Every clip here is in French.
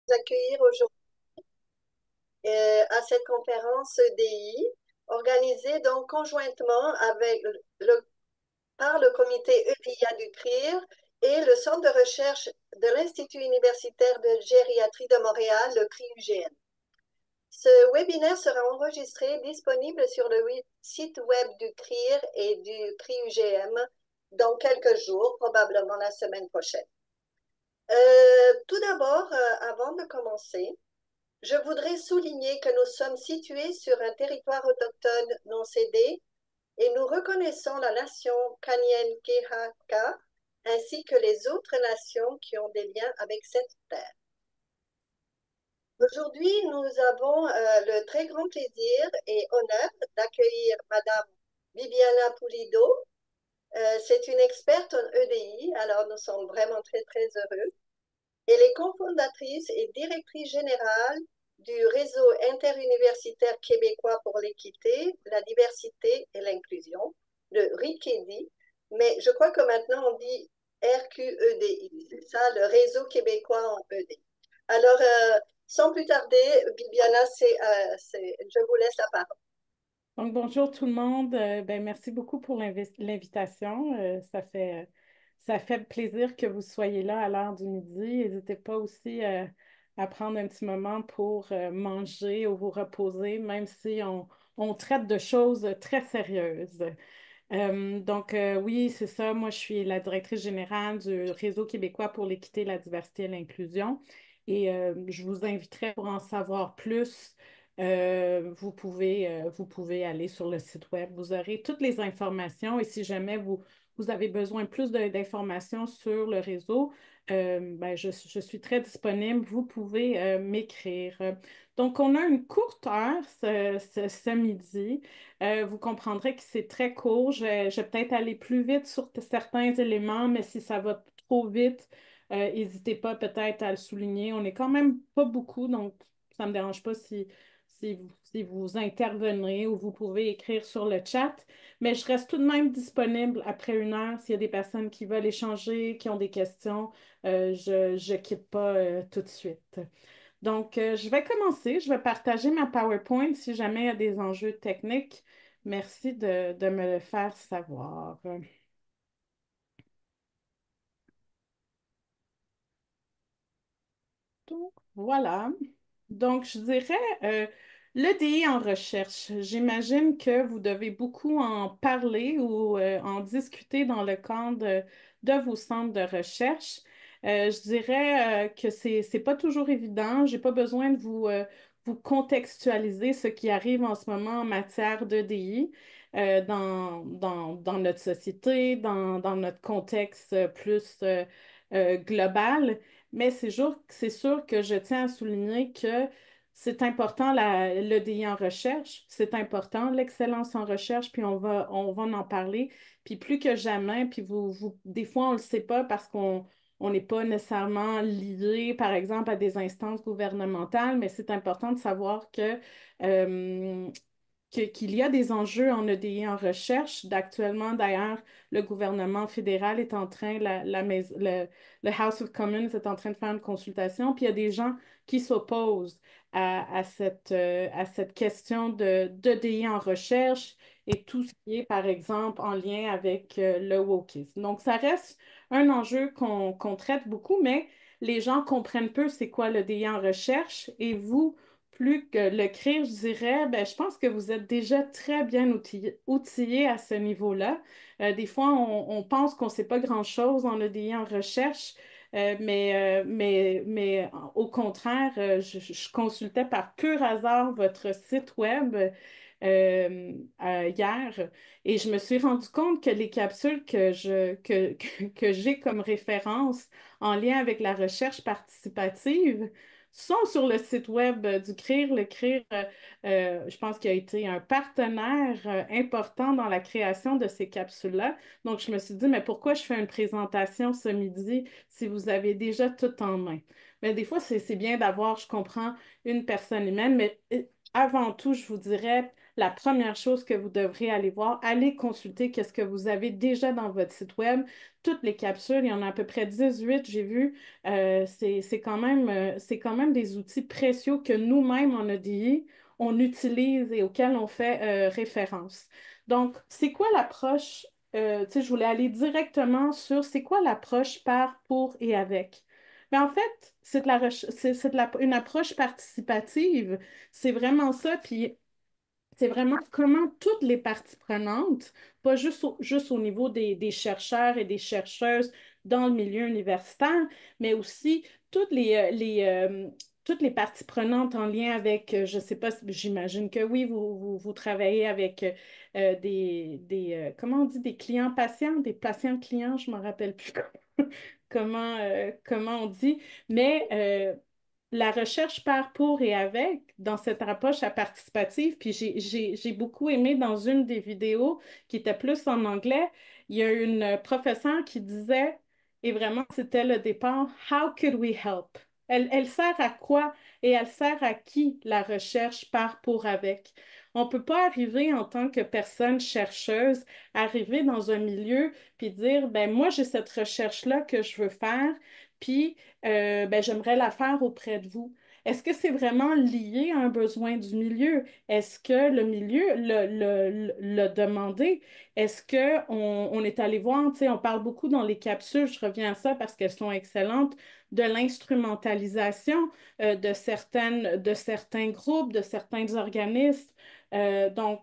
Accueillir aujourd'hui à cette conférence EDI, organisée donc conjointement par le comité EDIA du CRIR et le centre de recherche de l'Institut universitaire de gériatrie de Montréal, le CRI-UGM. Ce webinaire sera enregistré et disponible sur le site web du CRIR et du CRI-UGM dans quelques jours, probablement la semaine prochaine. Tout d'abord, avant de commencer, je voudrais souligner que nous sommes situés sur un territoire autochtone non cédé et nous reconnaissons la nation Kanien'kehá:ka ainsi que les autres nations qui ont des liens avec cette terre. Aujourd'hui, nous avons le très grand plaisir et honneur d'accueillir Madame Bibiana Pulido. C'est une experte en EDI, alors nous sommes vraiment très, très heureux. Elle est cofondatrice et directrice générale du réseau interuniversitaire québécois pour l'équité, la diversité et l'inclusion, le RIKEDI, mais je crois que maintenant on dit RQEDI, c'est ça, le réseau québécois en EDI. Alors, sans plus tarder, Bibiana, je vous laisse la parole. Donc, bonjour tout le monde. Merci beaucoup pour l'invitation. Ça fait plaisir que vous soyez là à l'heure du midi. N'hésitez pas aussi à prendre un petit moment pour manger ou vous reposer, même si on traite de choses très sérieuses. Oui, c'est ça. Moi, je suis la directrice générale du Réseau québécois pour l'équité, la diversité et l'inclusion. Et je vous inviterai pour en savoir plus. Vous pouvez aller sur le site web. Vous aurez toutes les informations. Et si jamais vous avez besoin plus d'informations sur le réseau, je suis très disponible. Vous pouvez m'écrire. Donc, on a une courte heure ce midi. Vous comprendrez que c'est très court. Je vais peut-être aller plus vite sur certains éléments, mais si ça va trop vite, n'hésitez pas peut-être à le souligner. On n'est quand même pas beaucoup, donc ça ne me dérange pas si vous intervenez ou vous pouvez écrire sur le chat. Mais je reste tout de même disponible après une heure s'il y a des personnes qui veulent échanger, qui ont des questions. Je ne quitte pas tout de suite. Donc, je vais commencer. Je vais partager ma PowerPoint si jamais il y a des enjeux techniques. Merci de me le faire savoir. Donc, voilà. Donc, je dirais l'EDI en recherche. J'imagine que vous devez beaucoup en parler ou en discuter dans le cadre de vos centres de recherche. Je dirais que c'est pas toujours évident. J'ai pas besoin de vous contextualiser ce qui arrive en ce moment en matière d'EDI dans notre société, dans notre contexte plus global. Mais c'est sûr que je tiens à souligner que c'est important l'EDI en recherche, c'est important l'excellence en recherche, puis on va en parler. Puis plus que jamais, puis des fois on ne le sait pas parce qu'on n'est pas nécessairement lié, par exemple, à des instances gouvernementales, mais c'est important de savoir euh, qu'il y a des enjeux en EDI en recherche. D'actuellement, d'ailleurs, le gouvernement fédéral est en train, le House of Commons est en train de faire une consultation, puis il y a des gens qui s'opposent à cette question d'EDI en recherche et tout ce qui est, par exemple, en lien avec le wokisme. Donc, ça reste un enjeu qu'on traite beaucoup, mais les gens comprennent peu c'est quoi l'EDI en recherche et vous, plus que l'écrire, je dirais, je pense que vous êtes déjà très bien outillé à ce niveau-là. Des fois, on pense qu'on ne sait pas grand-chose en EDI en recherche, mais au contraire, je consultais par pur hasard votre site web hier et je me suis rendu compte que les capsules que j'ai comme référence en lien avec la recherche participative, sont sur le site web du CRIR. Le CRIR, je pense qu'il a été un partenaire important dans la création de ces capsules-là. Donc, je me suis dit, mais pourquoi je fais une présentation ce midi si vous avez déjà tout en main? Mais des fois, c'est bien d'avoir, je comprends, une personne humaine, mais avant tout, je vous dirais, la première chose que vous devrez aller voir, allez consulter qu'est-ce que vous avez déjà dans votre site web. Toutes les capsules, il y en a à peu près 18, j'ai vu. C'est quand même des outils précieux que nous-mêmes en EDI, on utilise et auxquels on fait référence. Donc, c'est quoi l'approche? Tu sais, je voulais aller directement sur c'est quoi l'approche par, pour et avec. Mais en fait, une approche participative. C'est vraiment ça. Puis c'est vraiment comment toutes les parties prenantes, pas juste au niveau des chercheurs et des chercheuses dans le milieu universitaire, mais aussi toutes toutes les parties prenantes en lien avec, je ne sais pas, j'imagine que oui, vous travaillez avec comment on dit, des clients patients, des patients clients, je ne me rappelle plus comment on dit, mais la recherche par, pour et avec dans cette approche à participative. Puis j'ai beaucoup aimé dans une des vidéos qui était plus en anglais, il y a une professeure qui disait, et vraiment c'était le départ, How could we help? Elle sert à quoi et elle sert à qui la recherche par, pour, avec? On ne peut pas arriver en tant que personne chercheuse, arriver dans un milieu puis dire, ben moi j'ai cette recherche-là que je veux faire, puis ben, j'aimerais la faire auprès de vous. Est-ce que c'est vraiment lié à un besoin du milieu? Est-ce que le milieu l'a demandé? Est-ce qu'on on est allé voir, tu sais, on parle beaucoup dans les capsules, je reviens à ça parce qu'elles sont excellentes, de l'instrumentalisation de certains groupes, de certains organismes. Donc,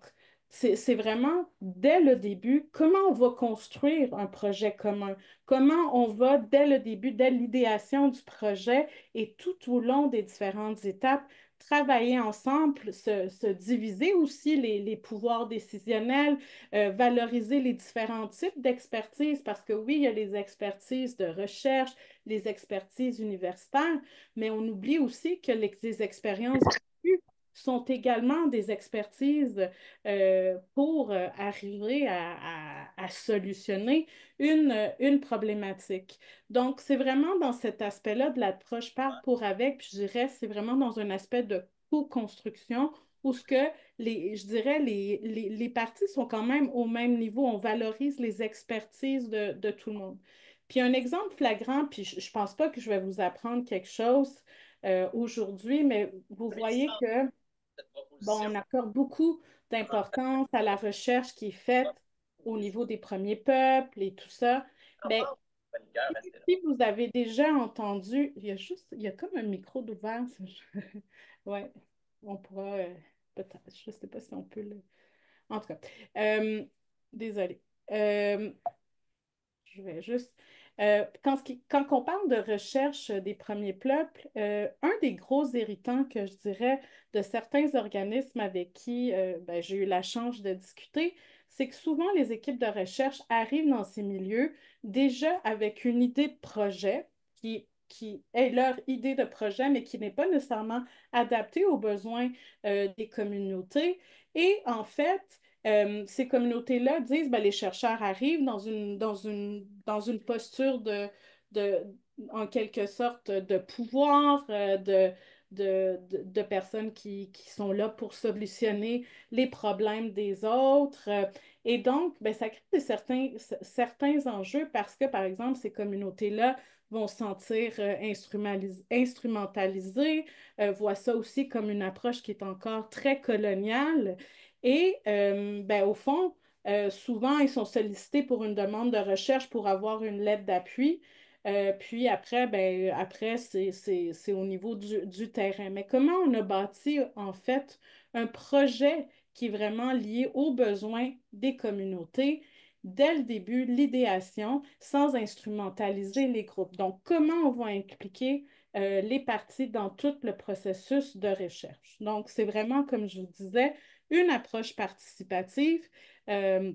c'est vraiment dès le début comment on va construire un projet commun, comment on va dès le début, dès l'idéation du projet et tout au long des différentes étapes, travailler ensemble, se diviser aussi les pouvoirs décisionnels, valoriser les différents types d'expertise, parce que oui, il y a les expertises de recherche, les expertises universitaires, mais on oublie aussi que les expériences vécues sont également des expertises pour arriver à solutionner une problématique. Donc, c'est vraiment dans cet aspect-là de l'approche par, pour, avec, puis je dirais, c'est vraiment dans un aspect de co-construction où ce que je dirais, les parties sont quand même au même niveau. On valorise les expertises de tout le monde. Puis un exemple flagrant, puis je ne pense pas que je vais vous apprendre quelque chose aujourd'hui, mais vous voyez que bon, on accorde beaucoup d'importance à la recherche qui est faite au niveau des premiers peuples et tout ça. Mais si vous avez déjà entendu, il y a comme un micro d'ouvert. Ouais, on pourra peut-être, je ne sais pas si on peut le. En tout cas, euh, désolé. Euh, je vais juste. Quand on parle de recherche des premiers peuples, un des gros irritants que je dirais de certains organismes avec qui ben, j'ai eu la chance de discuter, c'est que souvent les équipes de recherche arrivent dans ces milieux déjà avec une idée de projet qui est leur idée de projet, mais qui n'est pas nécessairement adaptée aux besoins des communautés. Et en fait, ces communautés-là disent ben, les chercheurs arrivent dans une posture de, en quelque sorte, de pouvoir, de personnes qui sont là pour solutionner les problèmes des autres. Et donc, ben, ça crée certains enjeux parce que, par exemple, ces communautés-là vont se sentir instrumentalisées, voient ça aussi comme une approche qui est encore très coloniale. Et ben, au fond, souvent, ils sont sollicités pour une demande de recherche pour avoir une lettre d'appui. Puis après, ben, après c'est au niveau du terrain. Mais comment on a bâti, en fait, un projet qui est vraiment lié aux besoins des communautés dès le début, l'idéation, sans instrumentaliser les groupes. Donc, comment on va impliquer les parties dans tout le processus de recherche. Donc, c'est vraiment, comme je vous disais, une approche participative. euh,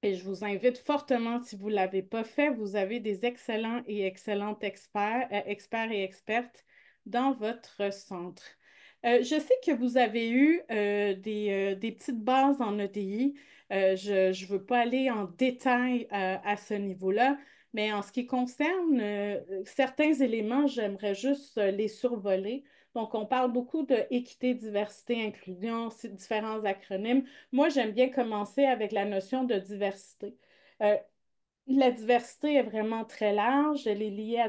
et je vous invite fortement, si vous ne l'avez pas fait, vous avez des excellents et excellentes experts et expertes dans votre centre. Je sais que vous avez eu des petites bases en EDI. Je ne veux pas aller en détail à ce niveau-là, Mais en ce qui concerne certains éléments, j'aimerais juste les survoler. Donc, on parle beaucoup de équité, diversité, inclusion, c'est différents acronymes. Moi, j'aime bien commencer avec la notion de diversité. Euh, la diversité est vraiment très large. Elle est liée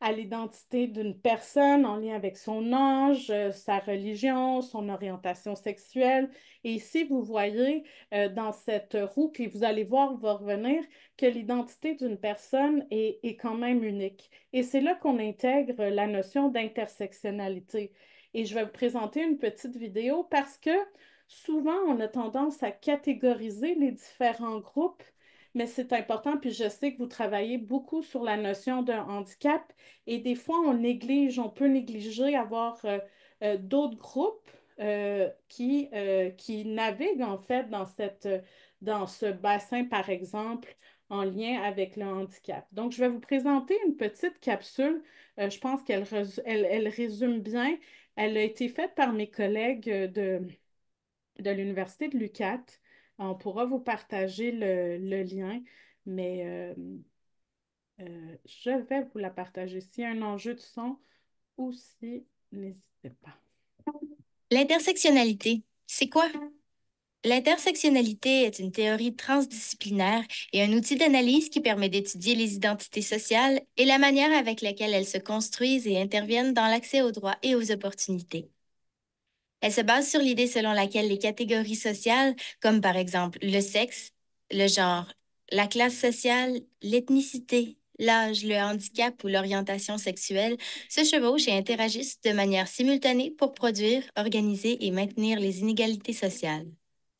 à l'identité d'une personne en lien avec son âge, sa religion, son orientation sexuelle. Et ici, vous voyez dans cette roue que vous allez voir va revenir que l'identité d'une personne est quand même unique. Et c'est là qu'on intègre la notion d'intersectionnalité. Et je vais vous présenter une petite vidéo parce que souvent, on a tendance à catégoriser les différents groupes, mais c'est important, puis je sais que vous travaillez beaucoup sur la notion d'un handicap et des fois on peut négliger avoir d'autres groupes qui naviguent en fait dans ce bassin, par exemple, en lien avec le handicap. Donc, je vais vous présenter une petite capsule. Je pense elle résume bien. Elle a été faite par mes collègues de l'Université de l'UQAT. On pourra vous partager le lien, mais je vais vous la partager. S'il y a un enjeu de son ou si, n'hésitez pas. L'intersectionnalité, c'est quoi? L'intersectionnalité est une théorie transdisciplinaire et un outil d'analyse qui permet d'étudier les identités sociales et la manière avec laquelle elles se construisent et interviennent dans l'accès aux droits et aux opportunités. Elle se base sur l'idée selon laquelle les catégories sociales, comme par exemple le sexe, le genre, la classe sociale, l'ethnicité, l'âge, le handicap ou l'orientation sexuelle, se chevauchent et interagissent de manière simultanée pour produire, organiser et maintenir les inégalités sociales.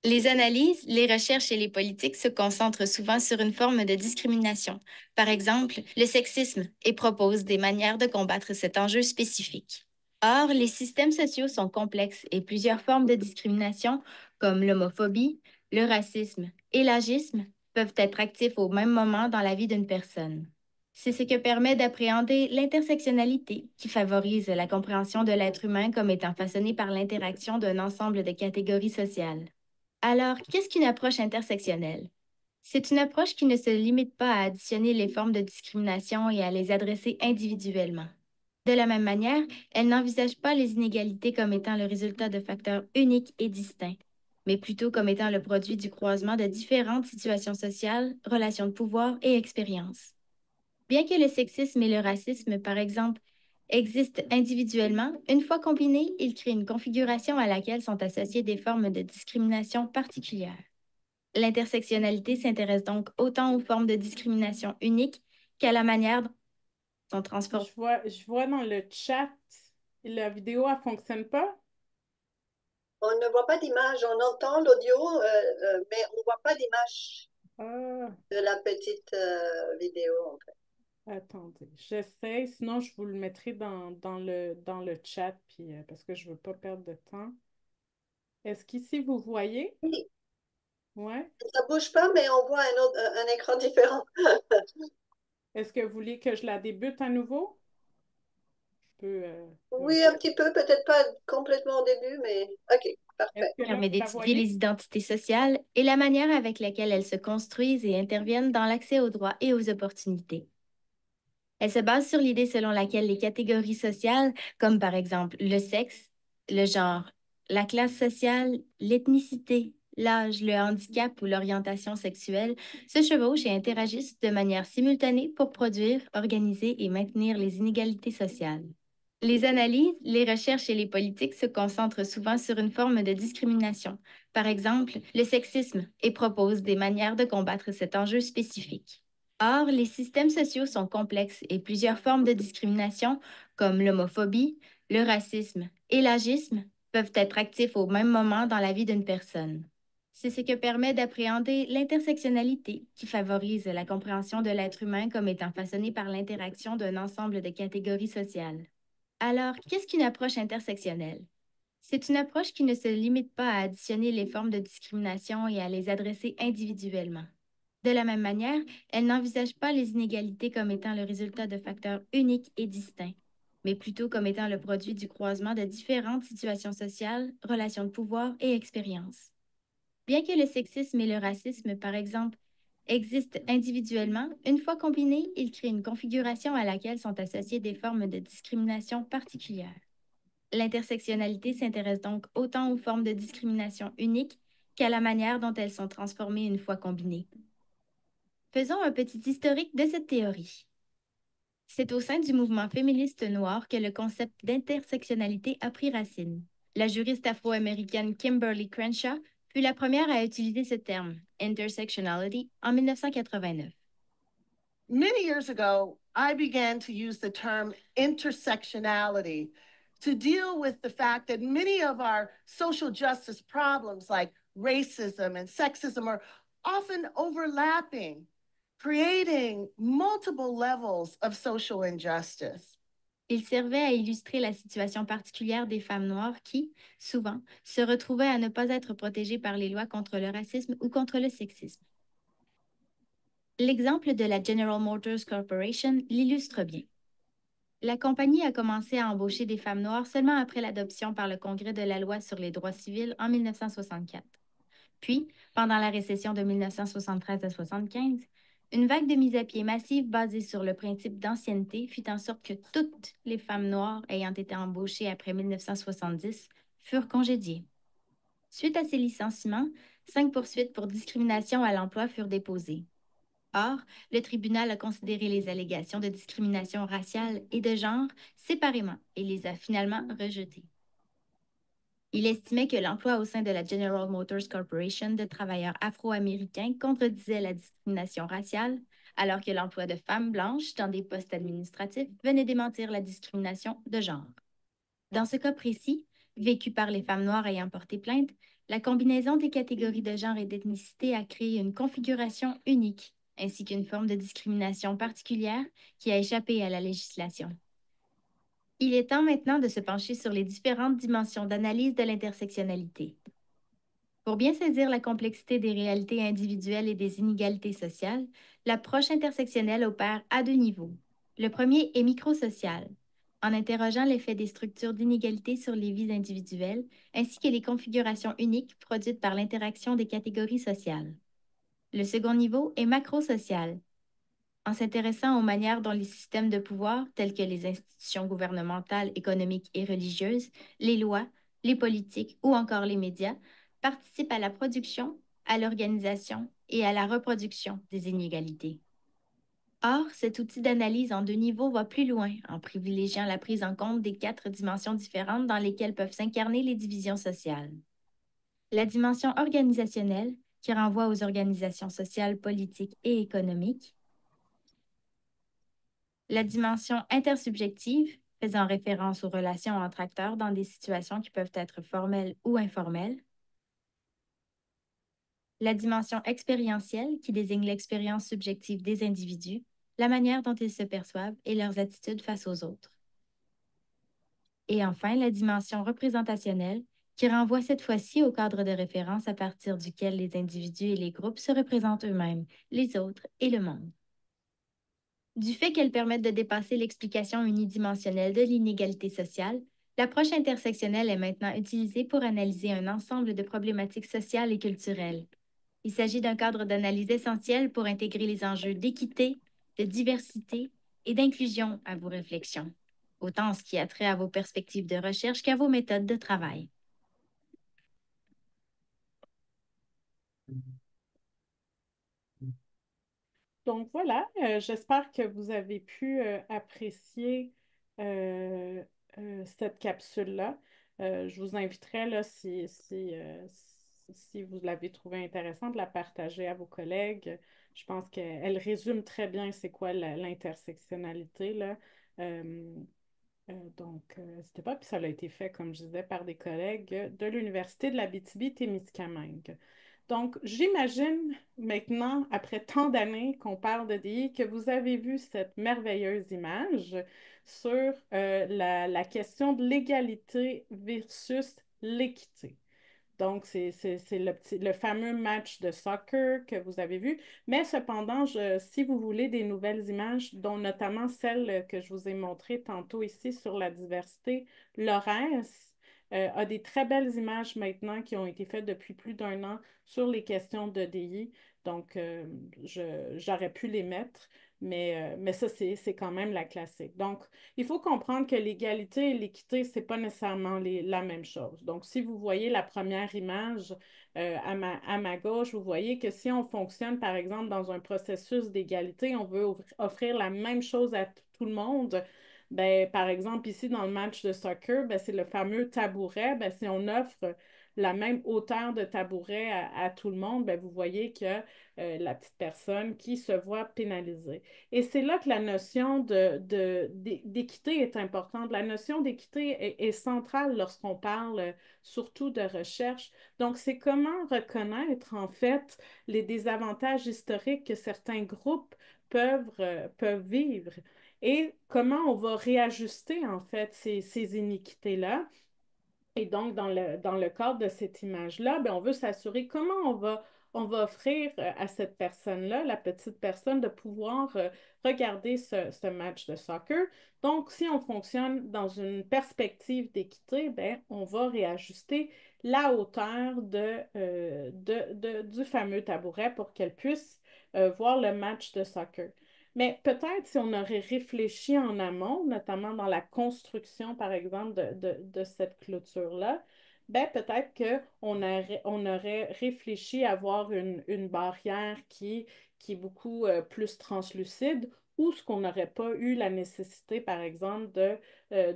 Les analyses, les recherches et les politiques se concentrent souvent sur une forme de discrimination, par exemple le sexisme, et proposent des manières de combattre cet enjeu spécifique. Or, les systèmes sociaux sont complexes et plusieurs formes de discrimination, comme l'homophobie, le racisme et l'agisme, peuvent être actifs au même moment dans la vie d'une personne. C'est ce que permet d'appréhender l'intersectionnalité, qui favorise la compréhension de l'être humain comme étant façonné par l'interaction d'un ensemble de catégories sociales. Alors, qu'est-ce qu'une approche intersectionnelle? C'est une approche qui ne se limite pas à additionner les formes de discrimination et à les adresser individuellement. De la même manière, elle n'envisage pas les inégalités comme étant le résultat de facteurs uniques et distincts, mais plutôt comme étant le produit du croisement de différentes situations sociales, relations de pouvoir et expériences. Bien que le sexisme et le racisme, par exemple, existent individuellement, une fois combinés, ils créent une configuration à laquelle sont associées des formes de discrimination particulières. L'intersectionnalité s'intéresse donc autant aux formes de discrimination uniques qu'à la manière dont sont transformées. Je vois dans le chat, la vidéo, elle fonctionne pas? On ne voit pas d'image, on entend l'audio, mais on ne voit pas d'image Ah, de la petite vidéo, en fait. attendez, j'essaie, sinon je vous le mettrai dans le chat, puis, parce que je veux pas perdre de temps. Est-ce qu'ici vous voyez? Oui, Ouais. ça bouge pas, mais on voit un écran différent. Est-ce que vous voulez que je la débute à nouveau? Je peux. Oui, un petit peu, peut-être pas complètement au début, mais ok, Est-ce parfait. que là, Permet vous la d'étudier voyez? les identités sociales et la manière avec laquelle elles se construisent et interviennent dans l'accès aux droits et aux opportunités. Elle se base sur l'idée selon laquelle les catégories sociales, comme par exemple le sexe, le genre, la classe sociale, l'ethnicité, l'âge, le handicap ou l'orientation sexuelle, se chevauchent et interagissent de manière simultanée pour produire, organiser et maintenir les inégalités sociales. Les analyses, les recherches et les politiques se concentrent souvent sur une forme de discrimination, par exemple le sexisme, et proposent des manières de combattre cet enjeu spécifique. Or, les systèmes sociaux sont complexes et plusieurs formes de discrimination, comme l'homophobie, le racisme et l'agisme, peuvent être actifs au même moment dans la vie d'une personne. C'est ce que permet d'appréhender l'intersectionnalité, qui favorise la compréhension de l'être humain comme étant façonné par l'interaction d'un ensemble de catégories sociales. Alors, qu'est-ce qu'une approche intersectionnelle? C'est une approche qui ne se limite pas à additionner les formes de discrimination et à les adresser individuellement. De la même manière, elle n'envisage pas les inégalités comme étant le résultat de facteurs uniques et distincts, mais plutôt comme étant le produit du croisement de différentes situations sociales, relations de pouvoir et expériences. Bien que le sexisme et le racisme, par exemple, Existent individuellement, une fois combinés, ils créent une configuration à laquelle sont associées des formes de discrimination particulières. L'intersectionnalité s'intéresse donc autant aux formes de discrimination uniques qu'à la manière dont elles sont transformées une fois combinées. Faisons un petit historique de cette théorie. C'est au sein du mouvement féministe noir que le concept d'intersectionnalité a pris racine. La juriste afro-américaine Kimberly Crenshaw fut la première à utiliser ce terme, intersectionality, en 1989. Many years ago, I began to use the term intersectionality to deal with the fact that many of our social justice problems like racism and sexism are often overlapping, creating multiple levels of social injustice. Il servait à illustrer la situation particulière des femmes noires qui, souvent, se retrouvaient à ne pas être protégées par les lois contre le racisme ou contre le sexisme. L'exemple de la General Motors Corporation l'illustre bien. La compagnie a commencé à embaucher des femmes noires seulement après l'adoption par le Congrès de la loi sur les droits civils en 1964. Puis, pendant la récession de 1973 à 1975, une vague de mise à pied massive basée sur le principe d'ancienneté fit en sorte que toutes les femmes noires ayant été embauchées après 1970 furent congédiées. Suite à ces licenciements, 5 poursuites pour discrimination à l'emploi furent déposées. Or, le tribunal a considéré les allégations de discrimination raciale et de genre séparément et les a finalement rejetées. Il estimait que l'emploi au sein de la General Motors Corporation de travailleurs afro-américains contredisait la discrimination raciale, alors que l'emploi de femmes blanches dans des postes administratifs venait démentir la discrimination de genre. Dans ce cas précis, vécu par les femmes noires ayant porté plainte, la combinaison des catégories de genre et d'ethnicité a créé une configuration unique, ainsi qu'une forme de discrimination particulière qui a échappé à la législation. Il est temps maintenant de se pencher sur les différentes dimensions d'analyse de l'intersectionnalité. Pour bien saisir la complexité des réalités individuelles et des inégalités sociales, l'approche intersectionnelle opère à 2 niveaux. Le premier est microsocial, en interrogeant l'effet des structures d'inégalité sur les vies individuelles, ainsi que les configurations uniques produites par l'interaction des catégories sociales. Le second niveau est macrosocial, en s'intéressant aux manières dont les systèmes de pouvoir, tels que les institutions gouvernementales, économiques et religieuses, les lois, les politiques ou encore les médias, participent à la production, à l'organisation et à la reproduction des inégalités. Or, cet outil d'analyse en 2 niveaux va plus loin, en privilégiant la prise en compte des 4 dimensions différentes dans lesquelles peuvent s'incarner les divisions sociales. La dimension organisationnelle, qui renvoie aux organisations sociales, politiques et économiques. La dimension intersubjective, faisant référence aux relations entre acteurs dans des situations qui peuvent être formelles ou informelles. La dimension expérientielle, qui désigne l'expérience subjective des individus, la manière dont ils se perçoivent et leurs attitudes face aux autres. Et enfin, la dimension représentationnelle, qui renvoie cette fois-ci au cadre de référence à partir duquel les individus et les groupes se représentent eux-mêmes, les autres et le monde. Du fait qu'elles permettent de dépasser l'explication unidimensionnelle de l'inégalité sociale, l'approche intersectionnelle est maintenant utilisée pour analyser un ensemble de problématiques sociales et culturelles. Il s'agit d'un cadre d'analyse essentiel pour intégrer les enjeux d'équité, de diversité et d'inclusion à vos réflexions, autant en ce qui a trait à vos perspectives de recherche qu'à vos méthodes de travail. Donc voilà, j'espère que vous avez pu apprécier euh, cette capsule-là. Je vous inviterai, là, si vous l'avez trouvée intéressante, de la partager à vos collègues. Je pense qu'elle résume très bien c'est quoi l'intersectionnalité, là. C'était pas, puis ça a été fait, comme je disais, par des collègues de l'Université de l'Abitibi-Témiscamingue. Donc, j'imagine maintenant, après tant d'années qu'on parle de DI, que vous avez vu cette merveilleuse image sur la question de l'égalité versus l'équité. Donc, c'est le fameux match de soccer que vous avez vu. Mais cependant, si vous voulez des nouvelles images, dont notamment celle que je vous ai montrée tantôt ici sur la diversité, Laurence a des très belles images maintenant qui ont été faites depuis plus d'1 an sur les questions de DI. Donc, j'aurais pu les mettre, mais ça, c'est quand même la classique. Donc, il faut comprendre que l'égalité et l'équité, c'est pas nécessairement la même chose. Donc, si vous voyez la première image à ma gauche, vous voyez que si on fonctionne, par exemple, dans un processus d'égalité, on veut offrir la même chose à tout le monde. Ben, par exemple, ici, dans le match de soccer, ben, c'est le fameux tabouret. Ben, si on offre la même hauteur de tabouret à tout le monde, ben, vous voyez que la petite personne qui se voit pénalisée. Et c'est là que la notion d'équité est importante. La notion d'équité est centrale lorsqu'on parle surtout de recherche. Donc, c'est comment reconnaître en fait les désavantages historiques que certains groupes peuvent vivre et comment on va réajuster en fait ces iniquités-là. Et donc, dans le cadre de cette image-là, ben, on veut s'assurer comment on va offrir à cette personne-là, la petite personne, de pouvoir regarder ce match de soccer. Donc, si on fonctionne dans une perspective d'équité, ben, on va réajuster la hauteur du fameux tabouret pour qu'elle puisse voir le match de soccer. Mais peut-être si on aurait réfléchi en amont, notamment dans la construction, par exemple, de cette clôture-là, ben peut-être on aurait réfléchi à avoir une barrière qui est beaucoup plus translucide ou ce qu'on n'aurait pas eu la nécessité, par exemple,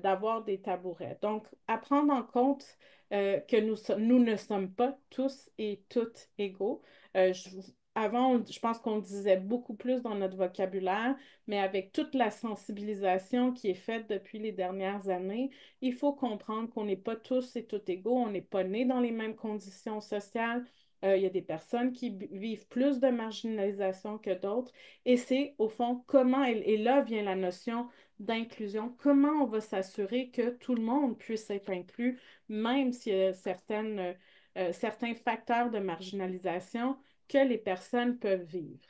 d'avoir des tabourets. Donc, à prendre en compte que nous ne sommes pas tous et toutes égaux. Euh, je, Avant, je pense qu'on le disait beaucoup plus dans notre vocabulaire, mais avec toute la sensibilisation qui est faite depuis les dernières années, il faut comprendre qu'on n'est pas tous et toutes égaux, on n'est pas nés dans les mêmes conditions sociales. Il y a des personnes qui vivent plus de marginalisation que d'autres. Et c'est au fond comment, et là vient la notion d'inclusion, comment on va s'assurer que tout le monde puisse être inclus, même s'il y a certains facteurs de marginalisation que les personnes peuvent vivre.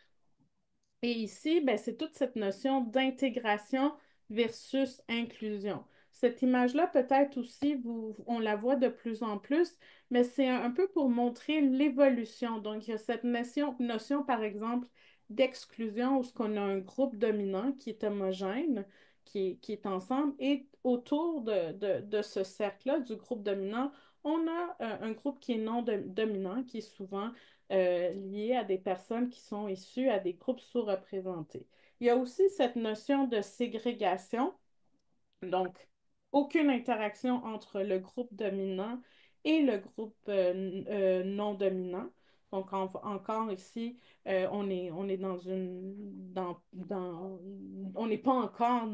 Et ici, ben, c'est toute cette notion d'intégration versus inclusion. Cette image-là, peut-être aussi, on la voit de plus en plus, mais c'est un peu pour montrer l'évolution. Donc, il y a cette notion par exemple, d'exclusion où ce qu'on a un groupe dominant qui est homogène, qui est ensemble, et autour de ce cercle-là, du groupe dominant, on a un groupe qui est non dominant, qui est souvent liées à des personnes qui sont issues à des groupes sous-représentés. Il y a aussi cette notion de ségrégation, donc aucune interaction entre le groupe dominant et le groupe non dominant. Donc encore ici, on est on n'est pas encore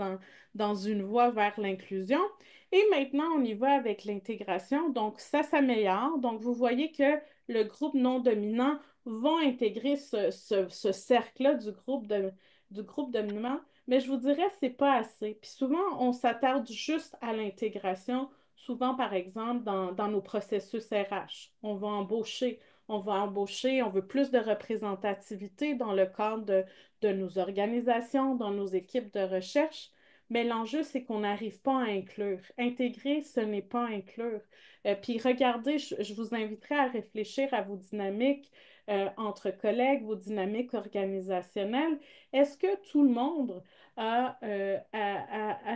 dans une voie vers l'inclusion. Et maintenant, on y va avec l'intégration. Donc, ça s'améliore. Donc, vous voyez que le groupe non dominant va intégrer ce cercle-là du groupe dominant, mais je vous dirais, c'est pas assez. Puis souvent, on s'attarde juste à l'intégration, souvent, par exemple, dans nos processus RH. On veut plus de représentativité dans le cadre de nos organisations, dans nos équipes de recherche. Mais l'enjeu, c'est qu'on n'arrive pas à inclure. Intégrer, ce n'est pas inclure. Puis regardez, je vous inviterai à réfléchir à vos dynamiques entre collègues, vos dynamiques organisationnelles. Est-ce que tout le monde a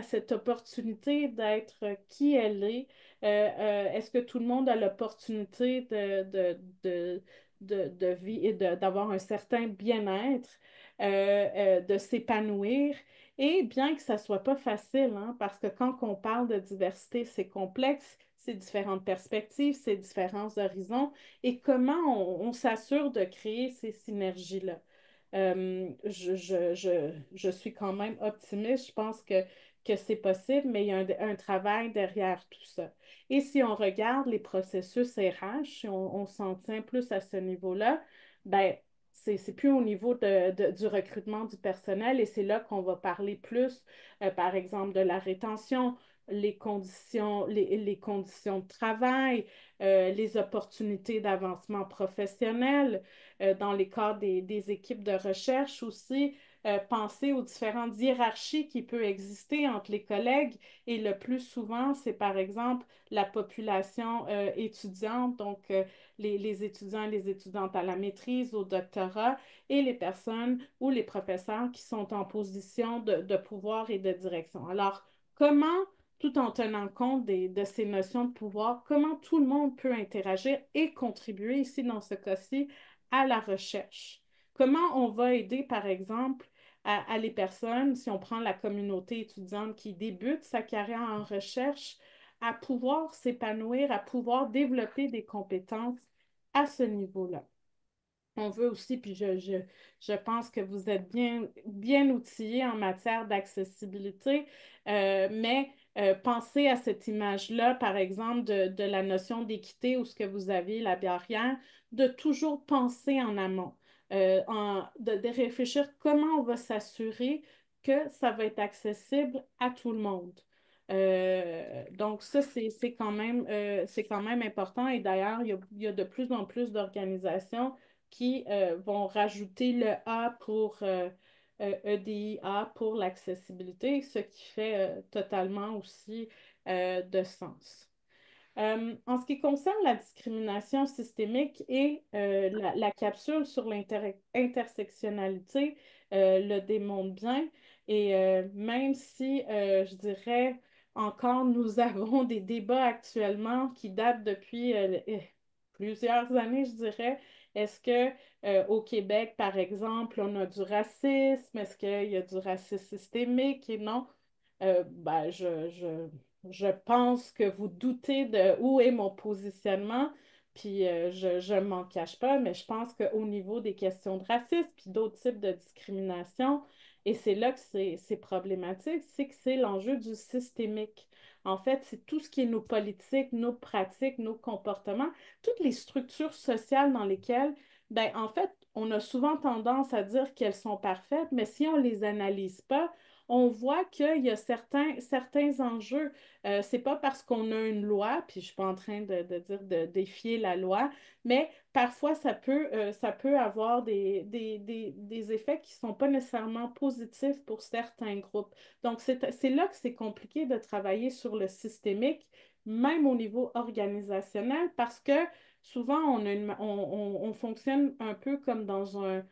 cette opportunité d'être qui elle est? Est-ce que tout le monde a l'opportunité de vie et d'avoir un certain bien-être, de s'épanouir? Et bien que ça ne soit pas facile, hein, parce que quand on parle de diversité, c'est complexe, c'est différentes perspectives, c'est différents horizons, et comment on s'assure de créer ces synergies-là. Je suis quand même optimiste. Je pense que c'est possible, mais il y a un travail derrière tout ça. Et si on regarde les processus RH, si on s'en tient plus à ce niveau-là, ben, c'est plus au niveau du recrutement du personnel et c'est là qu'on va parler plus, par exemple, de la rétention, les conditions de travail, les opportunités d'avancement professionnel, dans les cas des équipes de recherche aussi, penser aux différentes hiérarchies qui peuvent exister entre les collègues. Et le plus souvent, c'est par exemple la population étudiante, donc les étudiants et les étudiantes à la maîtrise, au doctorat, et les personnes ou les professeurs qui sont en position de pouvoir et de direction. Alors, comment, tout en tenant compte de ces notions de pouvoir, comment tout le monde peut interagir et contribuer ici, dans ce cas-ci, à la recherche? Comment on va aider, par exemple, à les personnes, si on prend la communauté étudiante qui débute sa carrière en recherche, à pouvoir s'épanouir, à pouvoir développer des compétences à ce niveau-là. On veut aussi, puis je pense que vous êtes bien outillés en matière d'accessibilité, mais pensez à cette image-là, par exemple, de la notion d'équité où ce que vous avez la barrière, de toujours penser en amont, de réfléchir comment on va s'assurer que ça va être accessible à tout le monde. Donc ça, c'est quand même important et d'ailleurs, il y a de plus en plus d'organisations qui vont rajouter le A pour EDIA pour l'accessibilité, ce qui fait totalement aussi de sens. En ce qui concerne la discrimination systémique et la capsule sur l'intersectionnalité le démontre bien. Et même si, je dirais, encore nous avons des débats actuellement qui datent depuis plusieurs années, je dirais. Est-ce que au Québec, par exemple, on a du racisme? Est-ce qu'il y a du racisme systémique? Et non. Ben, je pense que vous doutez de où est mon positionnement, puis je ne m'en cache pas, mais je pense qu'au niveau des questions de racisme, puis d'autres types de discrimination, et c'est là que c'est problématique, c'est que c'est l'enjeu du systémique. En fait, c'est tout ce qui est nos politiques, nos pratiques, nos comportements, toutes les structures sociales dans lesquelles, ben, en fait, on a souvent tendance à dire qu'elles sont parfaites, mais si on ne les analyse pas, on voit qu'il y a certains enjeux. C'est pas parce qu'on a une loi, puis je ne suis pas en train de dire de défier la loi, mais parfois ça peut avoir des effets qui ne sont pas nécessairement positifs pour certains groupes. Donc, c'est là que c'est compliqué de travailler sur le systémique, même au niveau organisationnel, parce que souvent, on fonctionne un peu comme dans un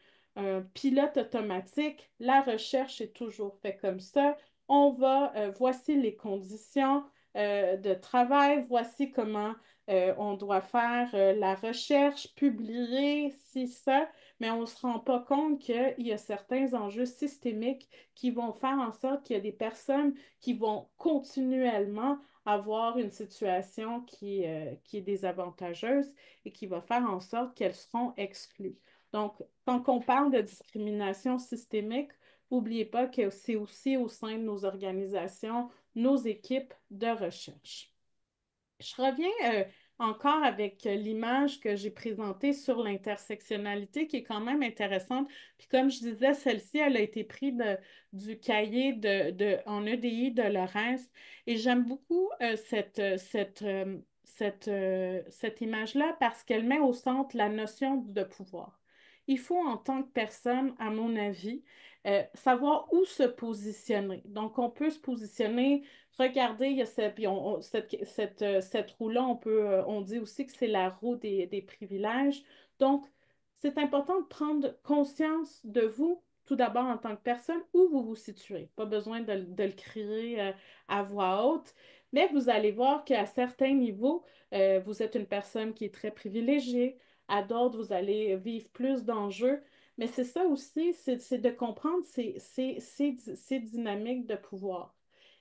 pilote automatique. La recherche est toujours faite comme ça. Voici les conditions de travail, voici comment on doit faire la recherche, publier, si ça, mais on ne se rend pas compte qu'il y a certains enjeux systémiques qui vont faire en sorte qu'il y a des personnes qui vont continuellement avoir une situation qui est désavantageuse et qui va faire en sorte qu'elles seront exclues. Donc, quand on parle de discrimination systémique, n'oubliez pas que c'est aussi au sein de nos organisations, nos équipes de recherche. Je reviens encore avec l'image que j'ai présentée sur l'intersectionnalité qui est quand même intéressante. Puis comme je disais, celle-ci, elle a été prise du cahier en EDI de Laurens. Et j'aime beaucoup cette image-là parce qu'elle met au centre la notion de pouvoir. Il faut, en tant que personne, à mon avis, savoir où se positionner. Donc, on peut se positionner. Regardez, il y a cette roue-là, on dit aussi que c'est la roue des privilèges. Donc, c'est important de prendre conscience de vous, tout d'abord en tant que personne, où vous vous situez. Pas besoin de le crier à voix haute, mais vous allez voir qu'à certains niveaux, vous êtes une personne qui est très privilégiée. À d'autres, vous allez vivre plus d'enjeux. Mais c'est ça aussi, c'est de comprendre ces dynamiques de pouvoir.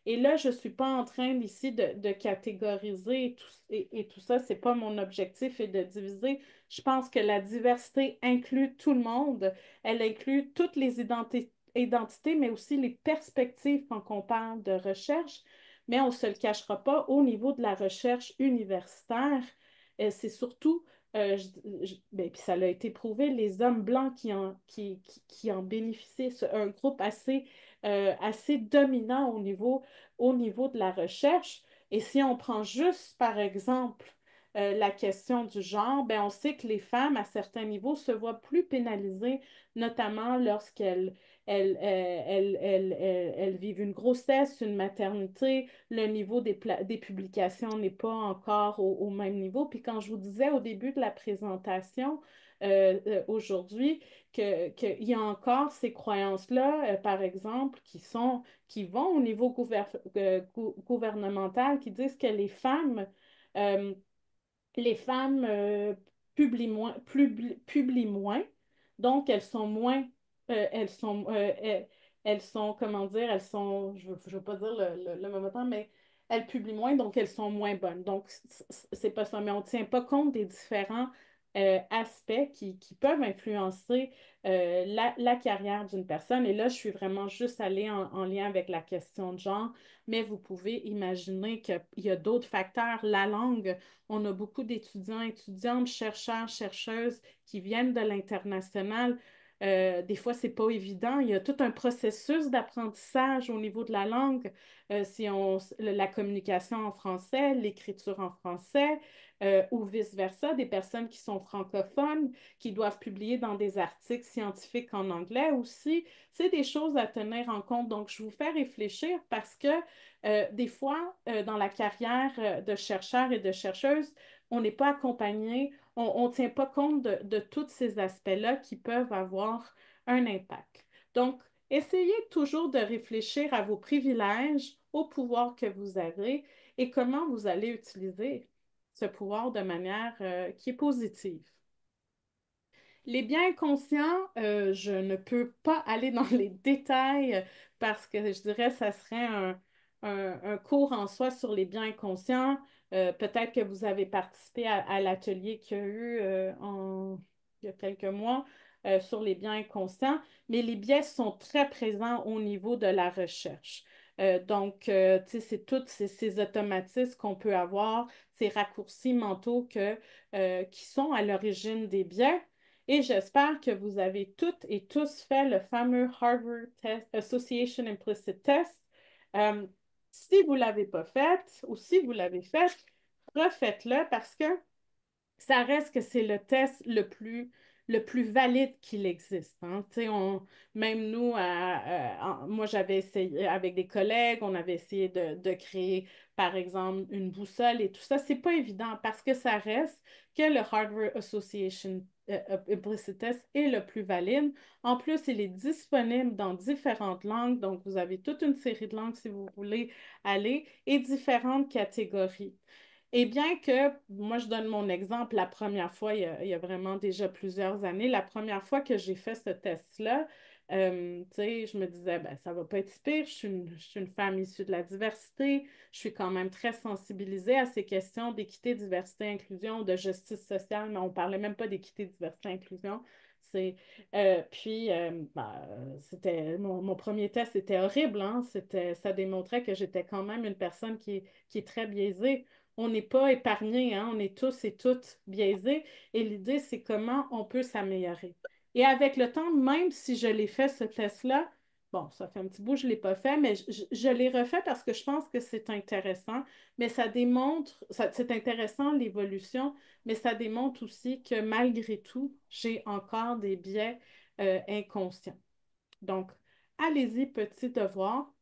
Et là, je ne suis pas en train ici de catégoriser et tout ça, ce n'est pas mon objectif et de diviser. Je pense que la diversité inclut tout le monde. Elle inclut toutes les identités, mais aussi les perspectives quand on parle de recherche. Mais on ne se le cachera pas, au niveau de la recherche universitaire, c'est surtout, ben, puis ça a été prouvé, les hommes blancs qui en bénéficient. C'est un groupe assez dominant au niveau de la recherche. Et si on prend juste, par exemple, la question du genre, ben, on sait que les femmes, à certains niveaux, se voient plus pénalisées, notamment lorsqu'elles elles vivent une grossesse, une maternité. Le niveau des publications n'est pas encore au même niveau. Puis quand je vous disais au début de la présentation, aujourd'hui, qu'il y a encore ces croyances-là, par exemple, qui vont au niveau gouvernemental, qui disent que euh, les femmes publient moins, donc elles sont, comment dire, je veux pas dire le mauvais temps, mais elles publient moins, donc elles sont moins bonnes. Donc, c'est pas ça, mais on ne tient pas compte des différents aspects qui peuvent influencer la carrière d'une personne. Et là, je suis vraiment juste allée en lien avec la question de genre, mais vous pouvez imaginer qu'il y a d'autres facteurs. La langue, on a beaucoup d'étudiants, étudiantes, chercheurs, chercheuses qui viennent de l'international. Des fois, c'est pas évident. Il y a tout un processus d'apprentissage au niveau de la langue, la communication en français, l'écriture en français, ou vice-versa, des personnes qui sont francophones, qui doivent publier dans des articles scientifiques en anglais aussi. C'est des choses à tenir en compte. Donc, je vous fais réfléchir parce que des fois, dans la carrière de chercheur et de chercheuse, on n'est pas accompagné, on ne tient pas compte de tous ces aspects-là qui peuvent avoir un impact. Donc, essayez toujours de réfléchir à vos privilèges, au pouvoir que vous avez et comment vous allez utiliser ce pouvoir de manière qui est positive. Les biens inconscients, je ne peux pas aller dans les détails parce que je dirais que ça serait un cours en soi sur les biens inconscients. Peut-être que vous avez participé à l'atelier qu'il y a eu il y a quelques mois sur les biens inconscients, mais les biais sont très présents au niveau de la recherche. Donc, tu sais, c'est tous ces automatismes qu'on peut avoir, ces raccourcis mentaux qui sont à l'origine des biais. Et j'espère que vous avez toutes et tous fait le fameux Harvard Association Implicit Test. Euh, Si vous ne l'avez pas fait ou si vous l'avez fait, refaites-le parce que ça reste que c'est le test le plus valide qu'il existe. Hein. Tu sais, même nous, moi j'avais essayé avec des collègues, on avait essayé de créer, par exemple, une boussole et tout ça. C'est pas évident parce que ça reste que le Harvard Association Implicit Test est le plus valide. En plus, il est disponible dans différentes langues, donc vous avez toute une série de langues si vous voulez aller et différentes catégories. Et bien que, moi je donne mon exemple, la première fois, il y a vraiment déjà plusieurs années, la première fois que j'ai fait ce test-là, tu sais, je me disais, ben, ça va pas être si pire, je suis une femme issue de la diversité, je suis quand même très sensibilisée à ces questions d'équité, diversité, inclusion, de justice sociale, mais on parlait même pas d'équité, diversité, inclusion. Mon premier test était horrible, hein? Ça démontrait que j'étais quand même une personne qui est très biaisée. On n'est pas épargnés, hein? On est tous et toutes biaisés. Et l'idée, c'est comment on peut s'améliorer. Et avec le temps, même si je l'ai fait, ce test-là, bon, ça fait un petit bout, je ne l'ai pas fait, mais je l'ai refait parce que je pense que c'est intéressant. Mais ça démontre, c'est intéressant l'évolution, mais ça démontre aussi que malgré tout, j'ai encore des biais inconscients. Donc, allez-y, petit devoir.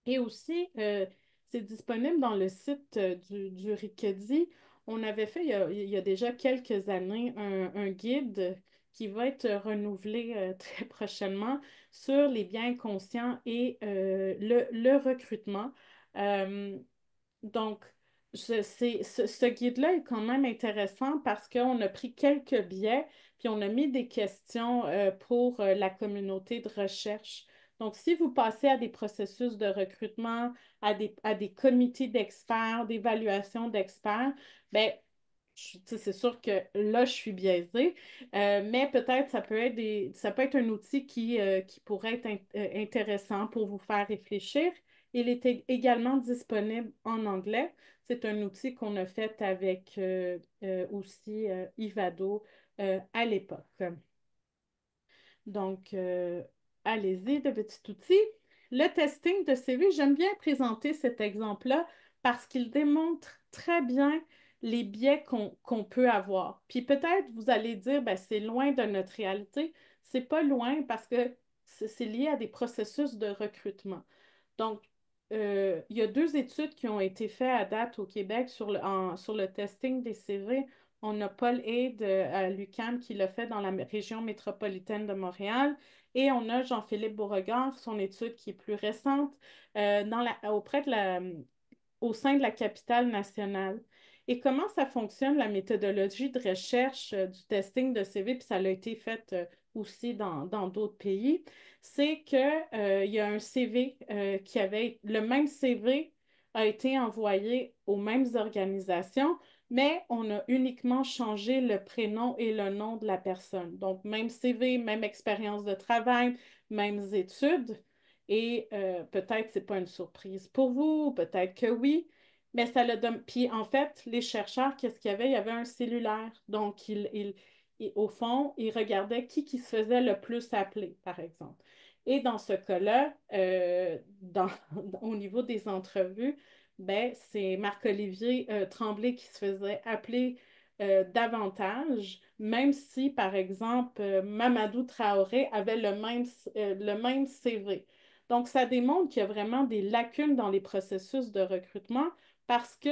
Et aussi, c'est disponible dans le site du Ricadi. On avait fait il y a déjà quelques années un guide qui va être renouvelé très prochainement sur les biens conscients et le recrutement. Euh, donc, ce guide-là est quand même intéressant parce qu'on a pris quelques biais, puis on a mis des questions pour la communauté de recherche. Donc, si vous passez à des processus de recrutement, à des comités d'experts, d'évaluation d'experts, ben, tu sais, c'est sûr que là, je suis biaisée, mais peut-être ça peut être un outil qui pourrait être intéressant pour vous faire réfléchir. Il est également disponible en anglais. C'est un outil qu'on a fait avec aussi Ivado à l'époque. Donc, allez-y, de petits outils. Le testing de CV, j'aime bien présenter cet exemple-là parce qu'il démontre très bien les biais qu'on peut avoir. Puis peut-être vous allez dire, ben, c'est loin de notre réalité. C'est pas loin parce que c'est lié à des processus de recrutement. Donc, il y a deux études qui ont été faites à date au Québec sur le testing des CV. On a Paul Haid à l'UQAM qui l'a fait dans la région métropolitaine de Montréal et on a Jean-Philippe Beauregard, son étude qui est plus récente, auprès de au sein de la capitale nationale. Et comment ça fonctionne, la méthodologie de recherche du testing de CV, puis ça a été fait aussi dans d'autres pays, c'est qu'il y a un CV le même CV a été envoyé aux mêmes organisations, mais on a uniquement changé le prénom et le nom de la personne. Donc, même CV, même expérience de travail, mêmes études. Et peut-être c'est pas une surprise pour vous, peut-être que oui, mais ça le donne. Puis en fait, les chercheurs, qu'est-ce qu'il y avait? Il y avait un cellulaire. Donc, au fond, ils regardaient qui se faisait le plus appeler, par exemple. Et dans ce cas-là, au niveau des entrevues, ben, c'est Marc-Olivier Tremblay qui se faisait appeler davantage, même si, par exemple, Mamadou Traoré avait le même CV. Donc, ça démontre qu'il y a vraiment des lacunes dans les processus de recrutement parce que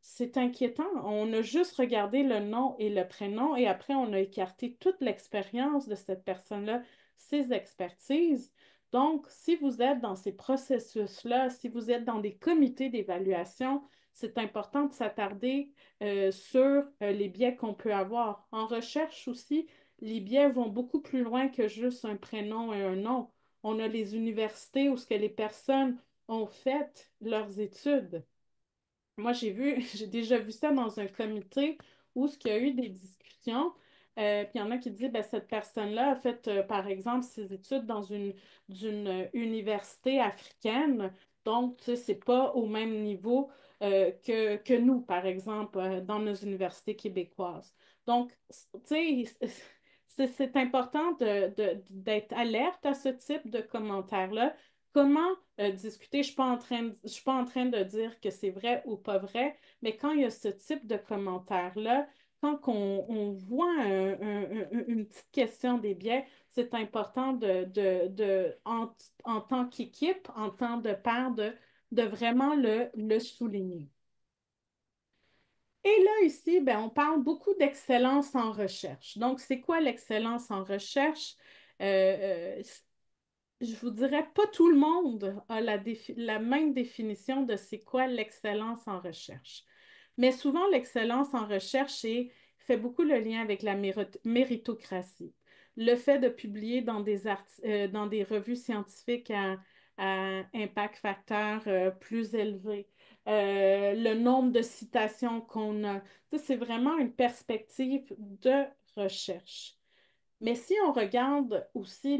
c'est inquiétant. On a juste regardé le nom et le prénom et après, on a écarté toute l'expérience de cette personne-là, ses expertises. Donc, si vous êtes dans ces processus-là, si vous êtes dans des comités d'évaluation, c'est important de s'attarder sur les biais qu'on peut avoir. En recherche aussi, les biais vont beaucoup plus loin que juste un prénom et un nom. On a les universités où ce que les personnes ont fait leurs études. Moi, j'ai déjà vu ça dans un comité où ce qu'il y a eu des discussions. Puis il y en a qui disent, ben, cette personne-là a fait, par exemple, ses études d'une université africaine. Donc, tu sais, c'est pas au même niveau que nous, par exemple, dans nos universités québécoises. Donc, tu sais, c'est important d'être alerte à ce type de commentaires-là. Comment discuter? Je suis pas en train de dire que c'est vrai ou pas vrai, mais quand il y a ce type de commentaires-là, quand on voit une petite question des biais, c'est important en tant qu'équipe, en tant de pair, de vraiment le souligner. Et là, ici, ben, on parle beaucoup d'excellence en recherche. Donc, c'est quoi l'excellence en recherche? Euh, euh, je vous dirais, pas tout le monde a la même définition de c'est quoi l'excellence en recherche. Mais souvent, l'excellence en recherche fait beaucoup le lien avec la méritocratie. Le fait de publier dans des revues scientifiques à impact facteur plus élevé. Le nombre de citations qu'on a. Ça, c'est vraiment une perspective de recherche. Mais si on regarde aussi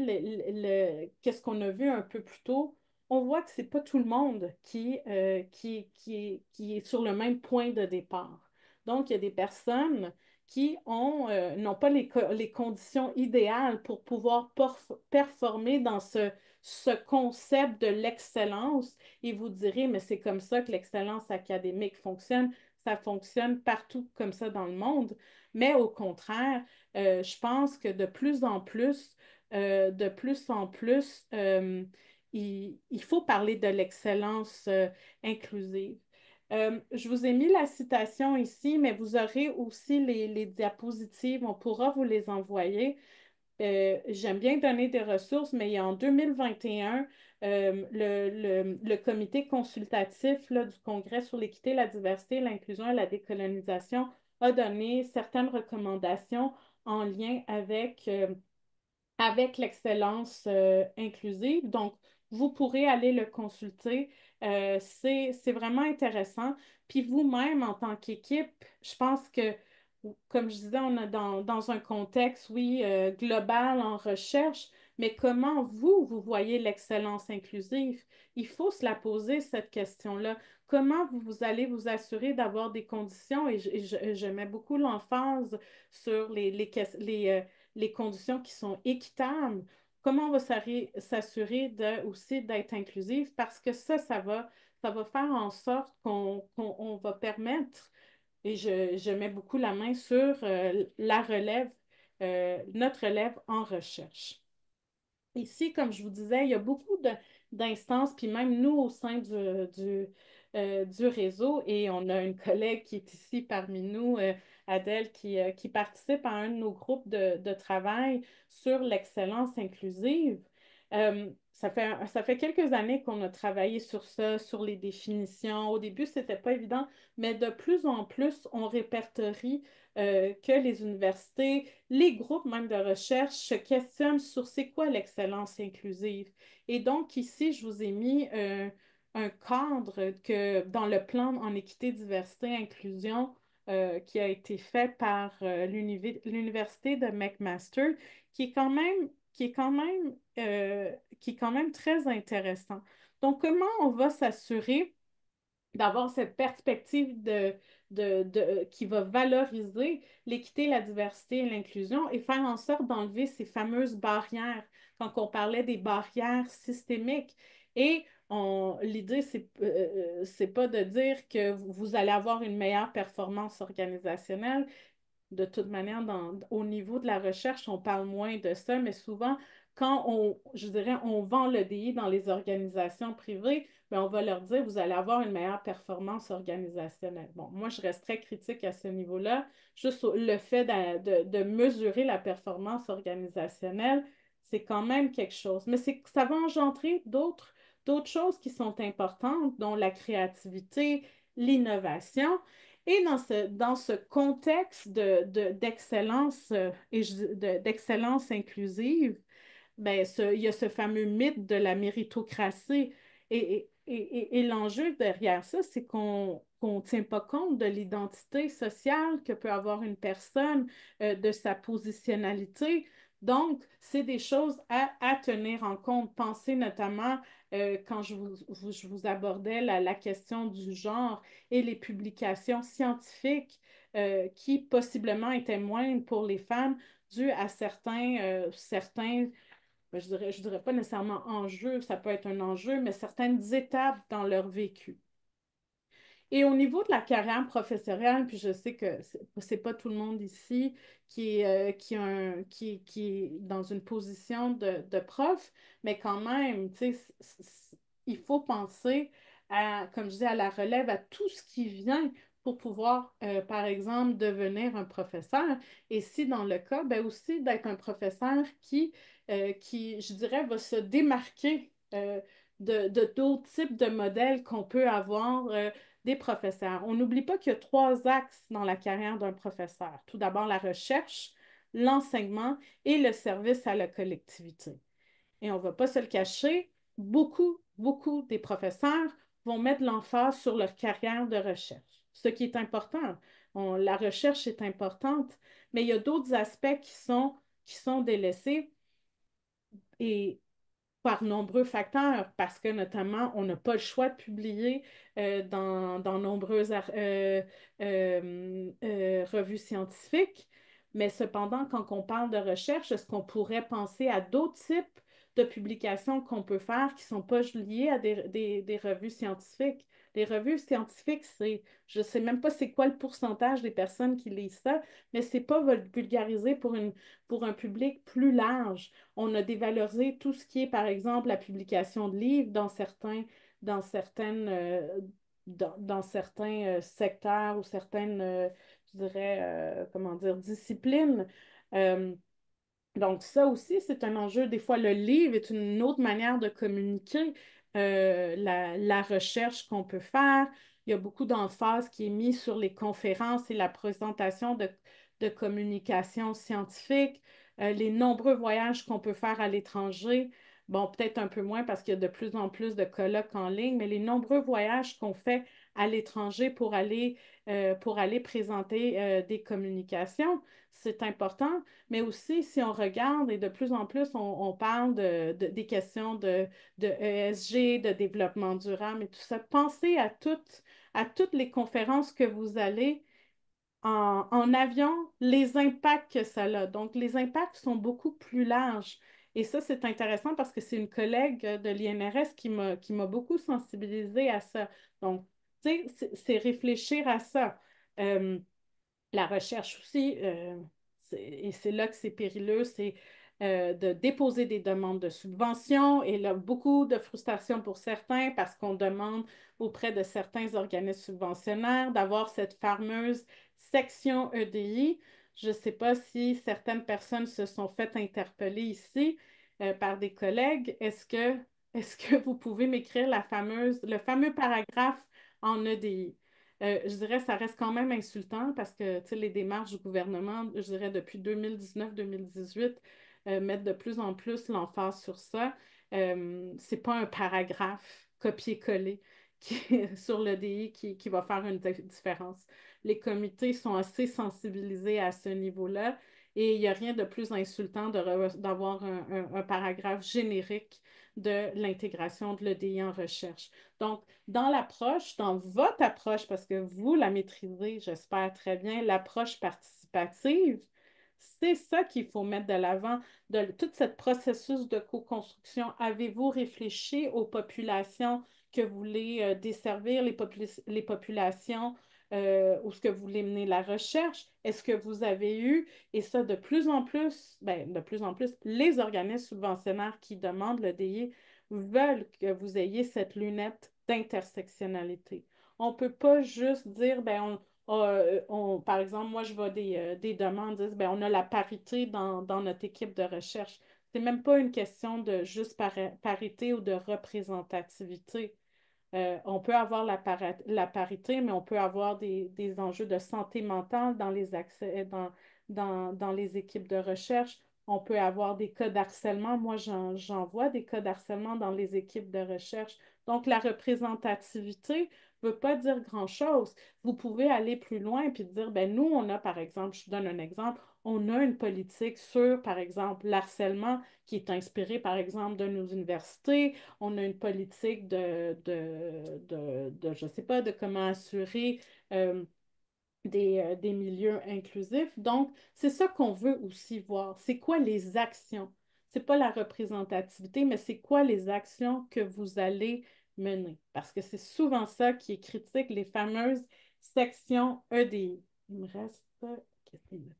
qu'est-ce qu'on a vu un peu plus tôt, on voit que c'est pas tout le monde qui est sur le même point de départ. Donc, il y a des personnes qui n'ont pas les conditions idéales pour pouvoir performer dans ce concept de l'excellence. Et vous direz, mais c'est comme ça que l'excellence académique fonctionne. Ça fonctionne partout comme ça dans le monde. Mais au contraire, je pense que de plus en plus, il faut parler de l'excellence inclusive. Je vous ai mis la citation ici, mais vous aurez aussi les diapositives. On pourra vous les envoyer. J'aime bien donner des ressources, mais en 2021, le comité consultatif là, du Congrès sur l'équité, la diversité, l'inclusion et la décolonisation a donné certaines recommandations en lien avec l'excellence inclusive. Donc, vous pourrez aller le consulter. C'est vraiment intéressant. Puis vous-même, en tant qu'équipe, je pense que, comme je disais, on est dans un contexte, oui, global en recherche, mais comment vous voyez l'excellence inclusive? Il faut se la poser, cette question-là. Comment vous allez vous assurer d'avoir des conditions, et je mets beaucoup l'emphase sur les conditions qui sont équitables, comment on va s'assurer aussi d'être inclusif parce que ça va faire en sorte qu'on va permettre et je mets beaucoup la main sur la relève, notre relève en recherche. Ici, comme je vous disais, il y a beaucoup d'instances, puis même nous au sein du réseau, et on a une collègue qui est ici parmi nous, Adèle, qui participe à un de nos groupes de travail sur l'excellence inclusive. Ça fait quelques années qu'on a travaillé sur ça, sur les définitions. Au début, ce n'était pas évident, mais de plus en plus, on répertorie que les universités, les groupes même de recherche se questionnent sur c'est quoi l'excellence inclusive. Et donc ici, je vous ai mis un cadre que dans le plan en équité, diversité, inclusion qui a été fait par l'Université de McMaster, qui est quand même, qui est quand même, qui est quand même très intéressant. Donc, comment on va s'assurer d'avoir cette perspective qui va valoriser l'équité, la diversité et l'inclusion et faire en sorte d'enlever ces fameuses barrières, quand on parlait des barrières systémiques. Et l'idée, c'est pas de dire que vous allez avoir une meilleure performance organisationnelle, de toute manière, au niveau de la recherche, on parle moins de ça, mais souvent, quand je dirais, on vend l'EDI dans les organisations privées, bien, on va leur dire, vous allez avoir une meilleure performance organisationnelle. Bon, moi, je reste très critique à ce niveau-là. Juste le fait de mesurer la performance organisationnelle, c'est quand même quelque chose. Mais ça va engendrer d'autres choses qui sont importantes, dont la créativité, l'innovation. Et dans ce contexte d'excellence d'excellence inclusive, ben, il y a ce fameux mythe de la méritocratie. Et l'enjeu derrière ça, c'est qu'on ne tient pas compte de l'identité sociale que peut avoir une personne, de sa positionnalité. Donc, c'est des choses à tenir en compte. Pensez notamment quand je vous abordais la question du genre et les publications scientifiques qui possiblement étaient moindres pour les femmes dues à certains ben, je dirais pas nécessairement enjeu, ça peut être un enjeu, mais certaines étapes dans leur vécu. Et au niveau de la carrière professionnelle, puis je sais que c'est pas tout le monde ici qui est dans une position de prof, mais quand même, tu sais, il faut penser comme je dis, à la relève, à tout ce qui vient pour pouvoir, par exemple, devenir un professeur. Et si dans le cas, ben aussi d'être un professeur qui, je dirais, va se démarquer de d'autres types de modèles qu'on peut avoir des professeurs. On n'oublie pas qu'il y a trois axes dans la carrière d'un professeur. Tout d'abord, la recherche, l'enseignement et le service à la collectivité. Et on ne va pas se le cacher, beaucoup des professeurs vont mettre l'emphase sur leur carrière de recherche, ce qui est important. La recherche est importante, mais il y a d'autres aspects qui sont délaissés. Et par nombreux facteurs, parce que notamment, on n'a pas le choix de publier dans nombreuses revues scientifiques, mais cependant, quand on parle de recherche, est-ce qu'on pourrait penser à d'autres types de publications qu'on peut faire qui ne sont pas liées à des revues scientifiques? Les revues scientifiques, je ne sais même pas c'est quoi le pourcentage des personnes qui lisent ça, mais ce n'est pas vulgarisé pour un public plus large. On a dévalorisé tout ce qui est, par exemple, la publication de livres dans certaines, dans certains secteurs ou certaines, je dirais, comment dire, disciplines. Euh, donc, ça aussi, c'est un enjeu. Des fois, le livre est une autre manière de communiquer la recherche qu'on peut faire. Il y a beaucoup d'emphase qui est mise sur les conférences et la présentation de communication scientifique, les nombreux voyages qu'on peut faire à l'étranger. Bon, peut-être un peu moins parce qu'il y a de plus en plus de colloques en ligne, mais les nombreux voyages qu'on fait à l'étranger pour aller présenter des communications, c'est important. Mais aussi, si on regarde, et de plus en plus, on parle des questions de ESG, de développement durable et tout ça, pensez à toutes les conférences que vous allez en avion, les impacts que ça a. Donc, les impacts sont beaucoup plus larges. Et ça, c'est intéressant parce que c'est une collègue de l'INRS qui m'a beaucoup sensibilisée à ça. Donc, tu sais, c'est réfléchir à ça. La recherche aussi, et c'est là que c'est périlleux, c'est de déposer des demandes de subvention et là, beaucoup de frustration pour certains parce qu'on demande auprès de certains organismes subventionnaires d'avoir cette fameuse section EDI. Je ne sais pas si certaines personnes se sont fait interpeller ici par des collègues. Est-ce que vous pouvez m'écrire le fameux paragraphe en EDI? Je dirais que ça reste quand même insultant parce que tu sais, les démarches du gouvernement, je dirais depuis 2019-2018, mettent de plus en plus l'emphase sur ça. C'est pas un paragraphe copié-collé sur l'EDI qui va faire une différence. Les comités sont assez sensibilisés à ce niveau-là et il n'y a rien de plus insultant d'avoir un paragraphe générique de l'intégration de l'EDI en recherche. Donc, dans l'approche, dans votre approche, parce que vous la maîtrisez, j'espère très bien, l'approche participative, c'est ça qu'il faut mettre de l'avant. De tout ce processus de co-construction, avez-vous réfléchi aux populations que vous voulez desservir, les populations où ce que vous voulez mener la recherche? Est-ce que vous avez eu, et ça de plus en plus, ben, de plus en plus, les organismes subventionnaires qui demandent le DI veulent que vous ayez cette lunette d'intersectionnalité. On ne peut pas juste dire, ben, par exemple, moi, je vois des demandes, disent, ben, on a la parité dans notre équipe de recherche. C'est même pas une question de juste parité ou de représentativité. On peut avoir la parité, mais on peut avoir des enjeux de santé mentale dans les accès, dans les équipes de recherche. On peut avoir des cas d'harcèlement. Moi, j'en vois des cas d'harcèlement dans les équipes de recherche. Donc, la représentativité ne veut pas dire grand-chose. Vous pouvez aller plus loin et puis dire, ben nous, on a, par exemple, je vous donne un exemple, on a une politique sur, par exemple, l'harcèlement qui est inspirée, par exemple, de nos universités. On a une politique je ne sais pas, de comment assurer euh, des milieux inclusifs. Donc, c'est ça qu'on veut aussi voir. C'est quoi les actions? C'est pas la représentativité, mais c'est quoi les actions que vous allez mener? Parce que c'est souvent ça qui est critique, les fameuses sections EDI. Il me reste quelques minutes.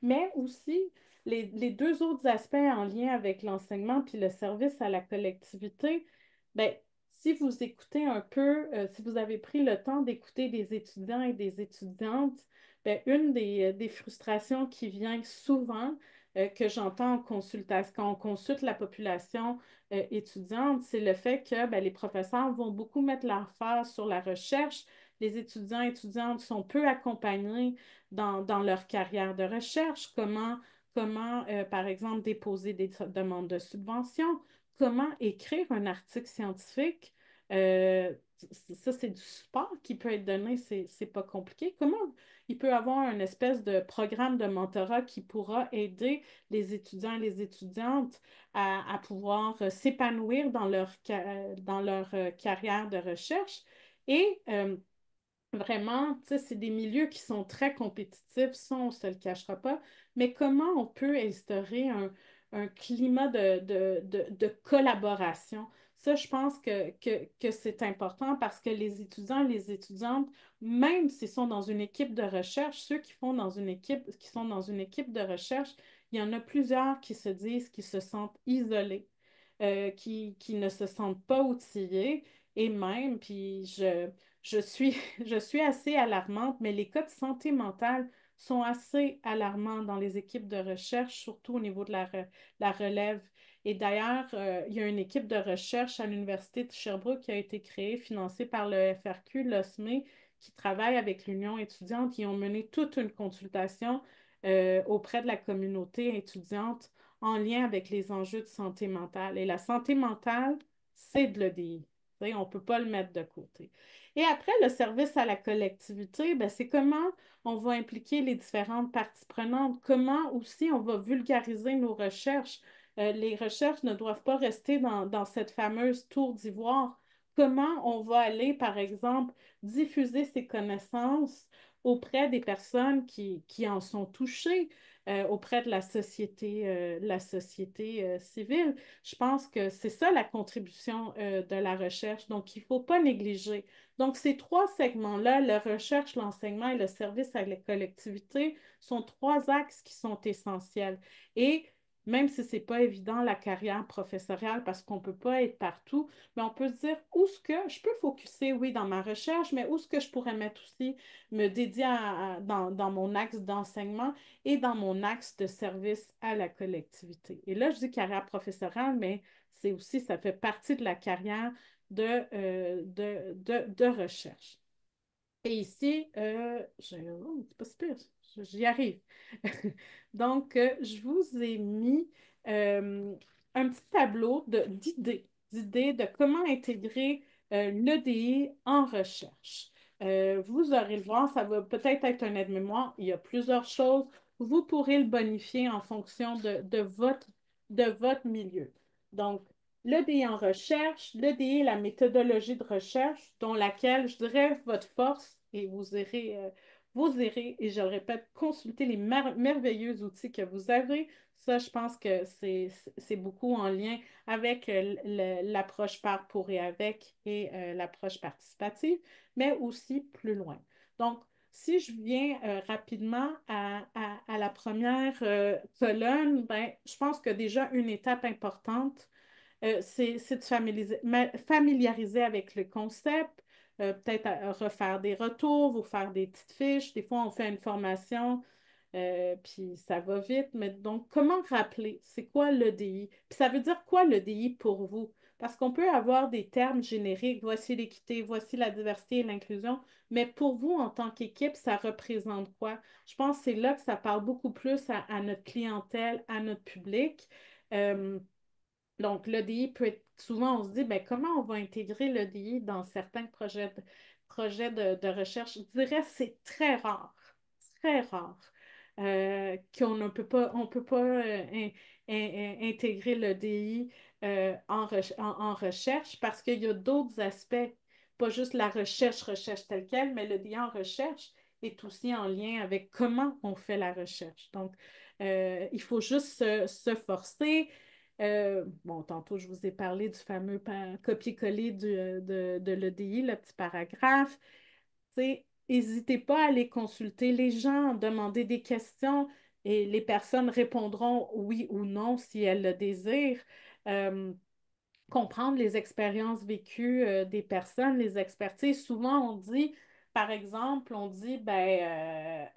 Mais aussi, les deux autres aspects en lien avec l'enseignement puis le service à la collectivité, ben, si vous écoutez un peu, si vous avez pris le temps d'écouter des étudiants et des étudiantes, ben, une des frustrations qui vient souvent, que j'entends en consultation, quand on consulte la population étudiante, c'est le fait que ben, les professeurs vont beaucoup mettre l'emphase sur la recherche. Les étudiants et étudiantes sont peu accompagnés dans leur carrière de recherche, par exemple, déposer des demandes de subvention, comment écrire un article scientifique. Euh, Ça, c'est du support qui peut être donné, c'est pas compliqué. Comment il peut y avoir une espèce de programme de mentorat qui pourra aider les étudiants et les étudiantes à pouvoir s'épanouir dans leur carrière de recherche et vraiment, tu sais, c'est des milieux qui sont très compétitifs, ça, on ne se le cachera pas, mais comment on peut instaurer un climat de collaboration? Ça, je pense que c'est important parce que les étudiants et les étudiantes, même s'ils sont dans une équipe de recherche, ceux qui sont dans une équipe de recherche, il y en a plusieurs qui se disent qu'ils se sentent isolés, qui ne se sentent pas outillés, et même, puis je suis assez alarmante, mais les cas de santé mentale sont assez alarmants dans les équipes de recherche, surtout au niveau de la relève. Et d'ailleurs, il y a une équipe de recherche à l'Université de Sherbrooke qui a été créée, financée par le FRQ, l'OSME, qui travaille avec l'Union étudiante, qui ont mené toute une consultation auprès de la communauté étudiante en lien avec les enjeux de santé mentale. Et la santé mentale, c'est de l'EDI. On ne peut pas le mettre de côté. Et après, le service à la collectivité, ben, c'est comment on va impliquer les différentes parties prenantes, comment aussi on va vulgariser nos recherches. Les recherches ne doivent pas rester dans cette fameuse tour d'ivoire. Comment on va aller, par exemple, diffuser ces connaissances auprès des personnes qui en sont touchées, auprès de la société civile. Je pense que c'est ça la contribution de la recherche, donc il ne faut pas négliger. Donc ces trois segments-là, la recherche, l'enseignement et le service à la collectivité, sont trois axes qui sont essentiels. Et même si ce n'est pas évident la carrière professorale parce qu'on ne peut pas être partout, mais on peut se dire où est-ce que je peux focuser, oui, dans ma recherche, mais où est-ce que je pourrais mettre aussi, me dédier dans mon axe d'enseignement et dans mon axe de service à la collectivité. Et là, je dis carrière professorale, mais c'est aussi, ça fait partie de la carrière de recherche. Et ici, oh, c'est pas super, j'y arrive. Donc, je vous ai mis un petit tableau d'idées de comment intégrer l'EDI en recherche. Vous aurez le voir, ça va peut-être être un aide-mémoire. Il y a plusieurs choses. Vous pourrez le bonifier en fonction de votre milieu. Donc, l'EDI en recherche, l'EDI, la méthodologie de recherche, dont laquelle, je dirais, votre force, et vous irez, et je le répète, consulter les merveilleux outils que vous avez. Ça, je pense que c'est beaucoup en lien avec l'approche par, pour et avec et l'approche participative, mais aussi plus loin. Donc, si je viens rapidement à la première colonne, ben, je pense que déjà une étape importante, c'est de familiariser avec le concept, peut-être refaire des retours, vous faire des petites fiches. Des fois, on fait une formation, puis ça va vite. Mais donc, comment rappeler? C'est quoi l'EDI? Puis ça veut dire quoi l'EDI pour vous? Parce qu'on peut avoir des termes génériques, voici l'équité, voici la diversité et l'inclusion, mais pour vous, en tant qu'équipe, ça représente quoi? Je pense que c'est là que ça parle beaucoup plus à notre clientèle, à notre public. Euh, donc, l'EDI peut être, souvent on se dit, ben, comment on va intégrer l'EDI dans certains projets de recherche? Je dirais que c'est très rare qu'on ne peut pas, on peut pas intégrer l'EDI en recherche parce qu'il y a d'autres aspects, pas juste la recherche telle quelle, mais l'EDI en recherche est aussi en lien avec comment on fait la recherche. Donc, il faut juste se forcer. Bon, tantôt, je vous ai parlé du fameux copier-coller de l'EDI, le petit paragraphe. N'hésitez pas à aller consulter les gens, demander des questions et les personnes répondront oui ou non si elles le désirent. Euh, Comprendre les expériences vécues des personnes, les expertises. Souvent, on dit, par exemple, on dit, ben,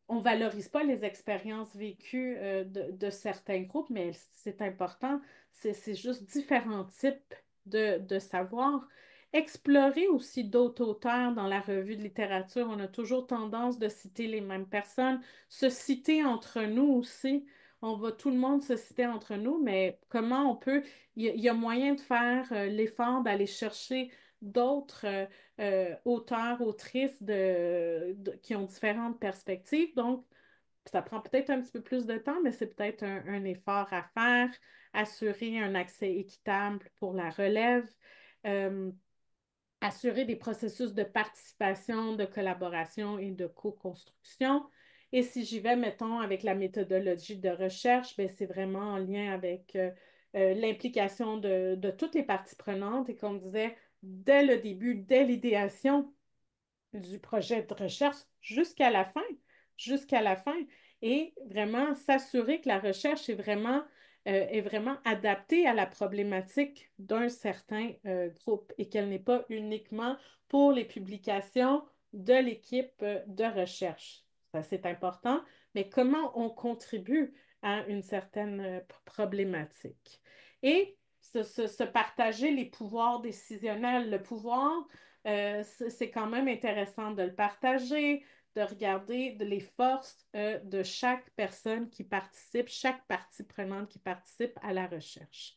on ne valorise pas les expériences vécues de certains groupes, mais c'est important. C'est juste différents types de savoir. Explorer aussi d'autres auteurs dans la revue de littérature. On a toujours tendance de citer les mêmes personnes, se citer entre nous aussi. On va tout le monde se citer entre nous, mais comment on peut, il y a moyen de faire l'effort d'aller chercher d'autres auteurs, autrices qui ont différentes perspectives. Donc, ça prend peut-être un petit peu plus de temps, mais c'est peut-être un effort à faire, assurer un accès équitable pour la relève. Euh, Assurer des processus de participation, de collaboration et de co-construction. Et si j'y vais, mettons, avec la méthodologie de recherche, ben, c'est vraiment en lien avec l'implication de toutes les parties prenantes. Et comme on disait, dès le début, dès l'idéation, du projet de recherche jusqu'à la fin, et vraiment s'assurer que la recherche est vraiment adaptée à la problématique d'un certain groupe et qu'elle n'est pas uniquement pour les publications de l'équipe de recherche. Ça, c'est important, mais comment on contribue à une certaine problématique. Et se partager les pouvoirs décisionnels, le pouvoir c'est quand même intéressant de le partager, de regarder les forces de chaque personne qui participe, chaque partie prenante qui participe à la recherche.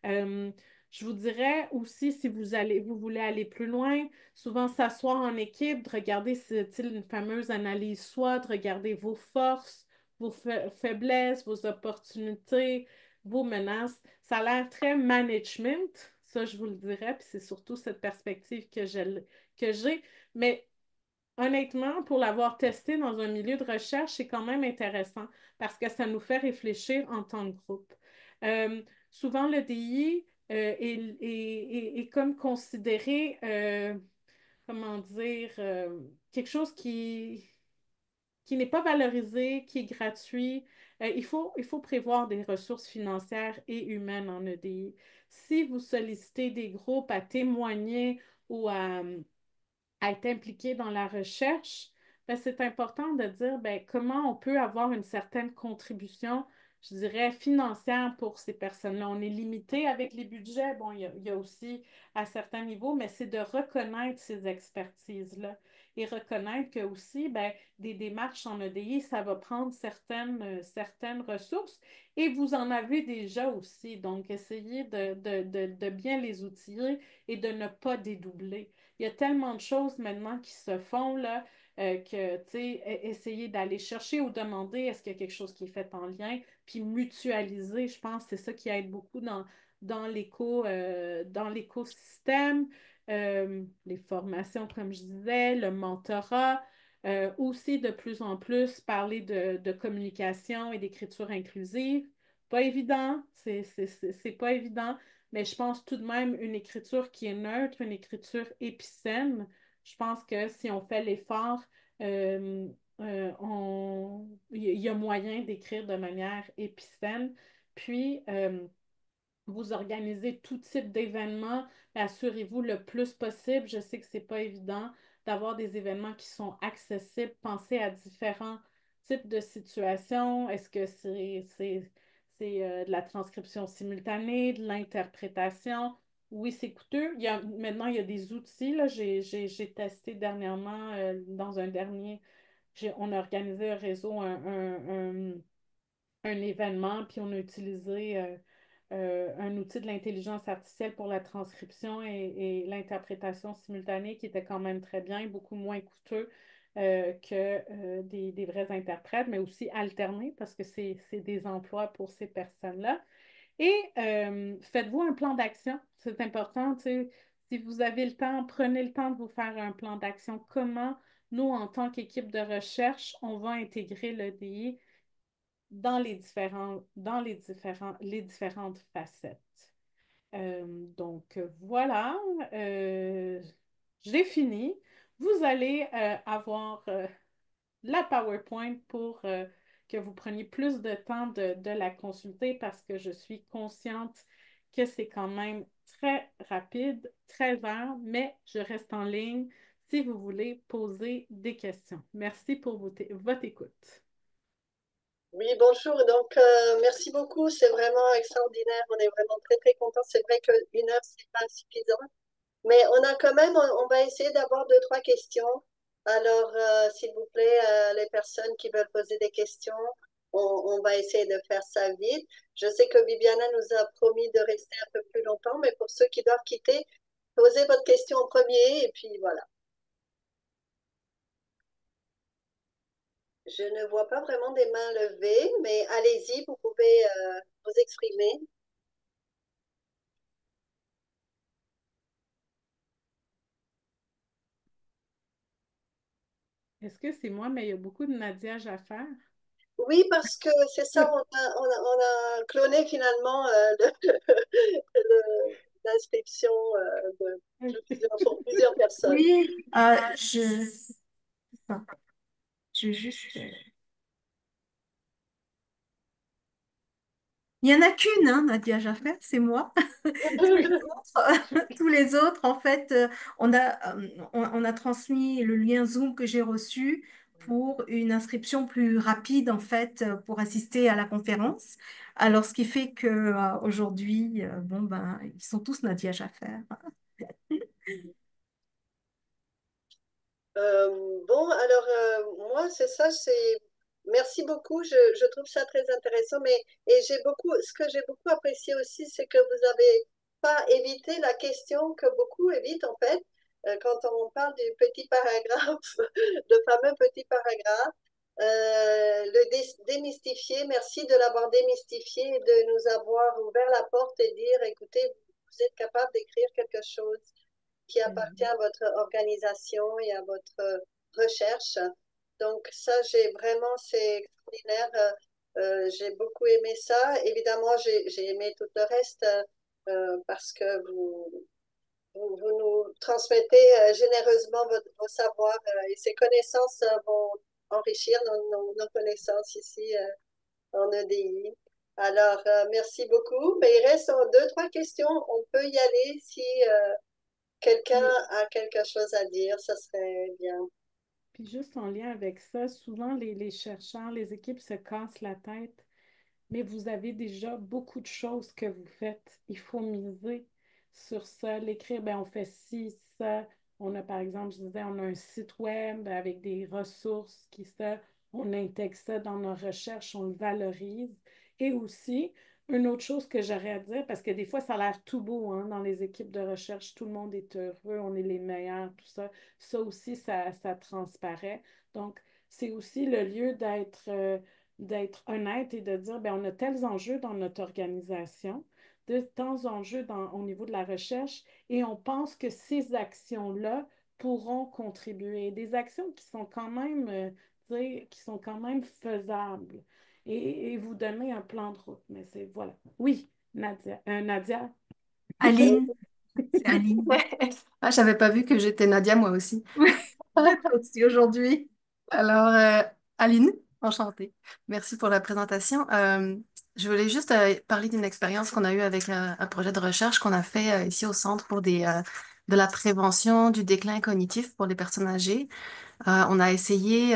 Euh, je vous dirais aussi, si vous voulez aller plus loin, souvent s'asseoir en équipe, de regarder une fameuse analyse SWOT, de regarder vos forces, vos faiblesses, vos opportunités, vos menaces. Ça a l'air très management, ça je vous le dirais, puis c'est surtout cette perspective que j'ai, mais honnêtement, pour l'avoir testé dans un milieu de recherche, c'est quand même intéressant parce que ça nous fait réfléchir en tant que groupe. Souvent, le DI est comme considéré, comment dire, quelque chose qui n'est pas valorisé, qui est gratuit. Il faut prévoir des ressources financières et humaines en EDI. Si vous sollicitez des groupes à témoigner ou à être impliqué dans la recherche, ben, c'est important de dire ben, comment on peut avoir une certaine contribution, je dirais, financière pour ces personnes-là. On est limité avec les budgets. Bon, il y a aussi à certains niveaux, mais c'est de reconnaître ces expertises-là et reconnaître que aussi, ben, des démarches en EDI, ça va prendre certaines ressources et vous en avez déjà aussi. Donc, essayez de bien les outiller et de ne pas dédoubler. Il y a tellement de choses maintenant qui se font là, que, tu sais, essayer d'aller chercher ou demander est-ce qu'il y a quelque chose qui est fait en lien, puis mutualiser, je pense que c'est ça qui aide beaucoup dans l'écosystème, les formations, comme je disais, le mentorat, aussi de plus en plus parler de communication et d'écriture inclusive. Pas évident, c'est pas évident, mais je pense tout de même une écriture qui est neutre, une écriture épicène. Je pense que si on fait l'effort, euh, il y a moyen d'écrire de manière épicène. Puis, vous organisez tout type d'événements, assurez-vous le plus possible. Je sais que c'est pas évident d'avoir des événements qui sont accessibles. Pensez à différents types de situations. Est-ce que c'est de la transcription simultanée, de l'interprétation? Oui, c'est coûteux. Maintenant, il y a des outils. Là. J'ai testé dernièrement, dans un dernier, on a organisé un réseau, un événement, puis on a utilisé un outil de l'intelligence artificielle pour la transcription et l'interprétation simultanée qui était quand même très bien, beaucoup moins coûteux que des vrais interprètes, mais aussi alterné parce que c'est des emplois pour ces personnes-là. Et faites-vous un plan d'action, c'est important, tu sais, si vous avez le temps, prenez le temps de vous faire un plan d'action. Comment nous, en tant qu'équipe de recherche, on va intégrer l'EDI les différentes facettes. Donc voilà, j'ai fini. Vous allez avoir la PowerPoint pour que vous preniez plus de temps de la consulter parce que je suis consciente que c'est quand même très rapide, très vert, mais je reste en ligne si vous voulez poser des questions. Merci pour votre écoute. Oui, bonjour. Donc, merci beaucoup. C'est vraiment extraordinaire. On est vraiment très, très contents. C'est vrai qu'une heure, c'est pas suffisant. Mais on a quand même, on va essayer d'avoir deux, trois questions. Alors, s'il vous plaît, les personnes qui veulent poser des questions, on va essayer de faire ça vite. Je sais que Bibiana nous a promis de rester un peu plus longtemps, mais pour ceux qui doivent quitter, posez votre question en premier et puis voilà. Je ne vois pas vraiment des mains levées, mais allez-y, vous pouvez vous exprimer. Est-ce que c'est moi, mais il y a beaucoup de Nadiage à faire? Oui, parce que c'est ça, on a cloné finalement l'inscription pour plusieurs personnes. Oui, je juste. Il n'y en a qu'une, hein, Nadia Jaffer, c'est moi. Tous les autres, en fait, on a transmis le lien Zoom que j'ai reçu pour une inscription plus rapide, en fait, pour assister à la conférence. Alors, ce qui fait que aujourd'hui, bon, ben, ils sont tous Nadia Jaffer. Bon, alors moi, c'est ça, c'est merci beaucoup, je trouve ça très intéressant, mais et j'ai beaucoup, ce que j'ai beaucoup apprécié aussi, c'est que vous avez pas évité la question que beaucoup évitent en fait, quand on parle du petit paragraphe, le fameux petit paragraphe, démystifier, merci de l'avoir démystifié et de nous avoir ouvert la porte et dire, écoutez, vous êtes capable d'écrire quelque chose qui appartient à votre organisation et à votre recherche. Donc ça, c'est extraordinaire. J'ai beaucoup aimé ça. Évidemment, j'ai aimé tout le reste parce que vous nous transmettez généreusement vos savoirs et ces connaissances vont enrichir nos connaissances ici en EDI. Alors, merci beaucoup. Mais il reste deux, trois questions. On peut y aller si quelqu'un Puis, a quelque chose à dire, ça serait bien. puis juste en lien avec ça, souvent les chercheurs, les équipes se cassent la tête, mais vous avez déjà beaucoup de choses que vous faites. Il faut miser sur ça. L'écrire, ben, on fait ci, ça. On a, par exemple, je disais, on a un site web avec des ressources on intègre ça dans nos recherches, on le valorise. Et aussi, une autre chose que j'aurais à dire, parce que des fois, ça a l'air tout beau, hein, dans les équipes de recherche, tout le monde est heureux, on est les meilleurs, tout ça. Ça aussi, ça transparaît. Donc, c'est aussi le lieu d'être honnête et de dire, ben, on a tels enjeux dans notre organisation, de tels enjeux au niveau de la recherche, et on pense que ces actions-là pourront contribuer. Des actions qui sont quand même, qui sont quand même faisables. Et vous donner un plan de route. Mais c'est, voilà. Oui, Nadia. Nadia. Aline, c'est Aline. Ah, j'avais pas vu que j'étais Nadia, moi aussi. Vous êtes aussi aujourd'hui. Alors, Aline, enchantée. Merci pour la présentation. Je voulais juste parler d'une expérience qu'on a eue avec un projet de recherche qu'on a fait ici au centre pour de la prévention du déclin cognitif pour les personnes âgées. On a essayé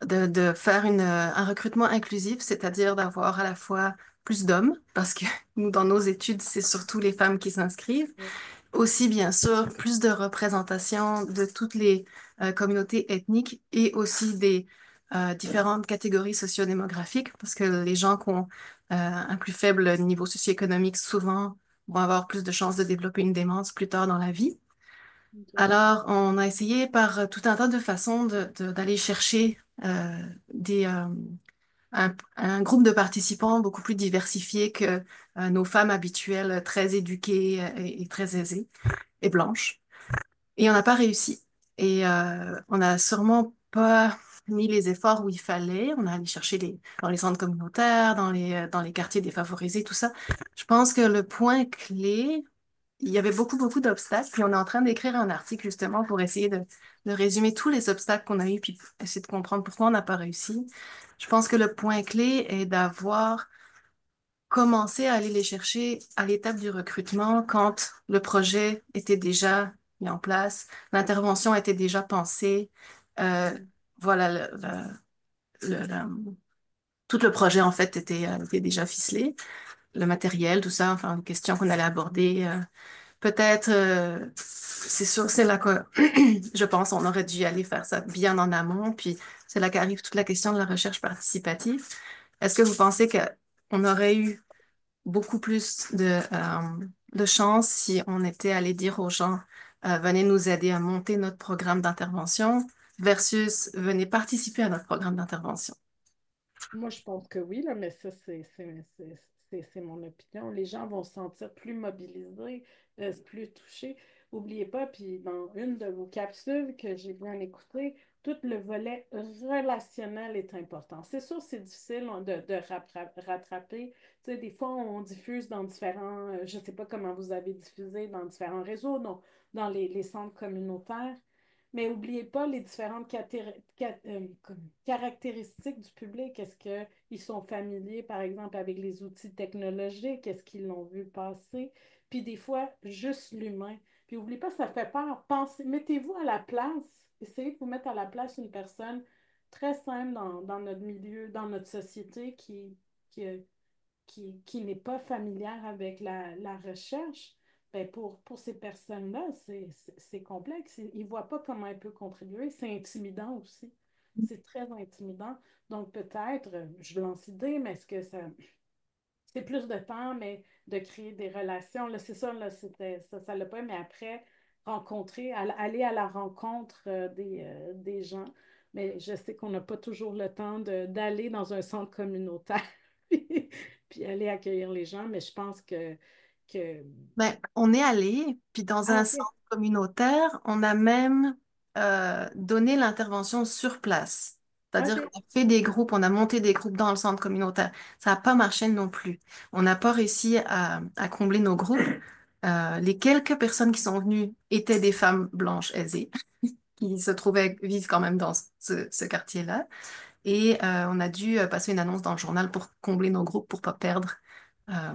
de faire un recrutement inclusif, c'est-à-dire d'avoir à la fois plus d'hommes, parce que nous, dans nos études, c'est surtout les femmes qui s'inscrivent. Oui. Aussi, bien sûr, plus de représentation de toutes les communautés ethniques et aussi des différentes catégories sociodémographiques, parce que les gens qui ont un plus faible niveau socio-économique souvent vont avoir plus de chances de développer une démence plus tard dans la vie. OK. Alors, on a essayé par tout un tas de façons d'aller chercher un groupe de participants beaucoup plus diversifié que nos femmes habituelles, très éduquées et très aisées et blanches. Et on n'a pas réussi. Et on n'a sûrement pas mis les efforts où il fallait. On a allé chercher dans les centres communautaires, dans les quartiers défavorisés, tout ça. Je pense que le point clé, il y avait beaucoup, beaucoup d'obstacles. Puis on est en train d'écrire un article justement pour essayer de résumer tous les obstacles qu'on a eus, puis essayer de comprendre pourquoi on n'a pas réussi. Je pense que le point clé est d'avoir commencé à aller les chercher à l'étape du recrutement quand le projet était déjà mis en place, l'intervention était déjà pensée. Euh, voilà, tout le projet en fait était déjà ficelé, le matériel, tout ça, enfin, une question qu'on allait aborder. Peut-être, c'est sûr, c'est là que je pense on aurait dû aller faire ça bien en amont, puis c'est là qu'arrive toute la question de la recherche participative. Est-ce que vous pensez qu'on aurait eu beaucoup plus de chance si on était allé dire aux gens, venez nous aider à monter notre programme d'intervention versus venez participer à notre programme d'intervention? Moi, je pense que oui, là, mais ça, c'est mon opinion. Les gens vont se sentir plus mobilisés, plus touchés. N'oubliez pas, puis dans une de vos capsules que j'ai bien écoutées, tout le volet relationnel est important. C'est sûr, c'est difficile hein, de rattraper. Tu sais, des fois, on diffuse dans différents, je ne sais pas comment vous avez diffusé dans différents réseaux, dans les centres communautaires. Mais n'oubliez pas les différentes caractéristiques du public. Est-ce qu'ils sont familiers, par exemple, avec les outils technologiques? Est-ce qu'ils l'ont vu passer? Puis des fois, juste l'humain. Puis n'oubliez pas, ça fait peur. Pensez, mettez-vous à la place. Essayez de vous mettre à la place une personne très simple dans notre milieu, dans notre société qui, qui n'est pas familière avec la recherche, ben pour ces personnes-là, c'est complexe. Ils ne voient pas comment elle peut contribuer. C'est intimidant aussi. C'est très intimidant. Donc peut-être, je lance l'idée, mais est-ce que c'est plus de temps, mais de créer des relations. Là, c'est ça, là, ça l'a pas, mais après, aller à la rencontre des gens. Mais je sais qu'on n'a pas toujours le temps d'aller dans un centre communautaire puis aller accueillir les gens, mais je pense que... Ben, on est allé, puis dans Ah, un OK. centre communautaire, on a même donné l'intervention sur place. C'est-à-dire OK. qu'on a fait des groupes, on a monté des groupes dans le centre communautaire. Ça n'a pas marché non plus. On n'a pas réussi à combler nos groupes. Les quelques personnes qui sont venues étaient des femmes blanches aisées qui se trouvaient vivre quand même dans ce quartier-là. Et on a dû passer une annonce dans le journal pour combler nos groupes pour pas perdre euh,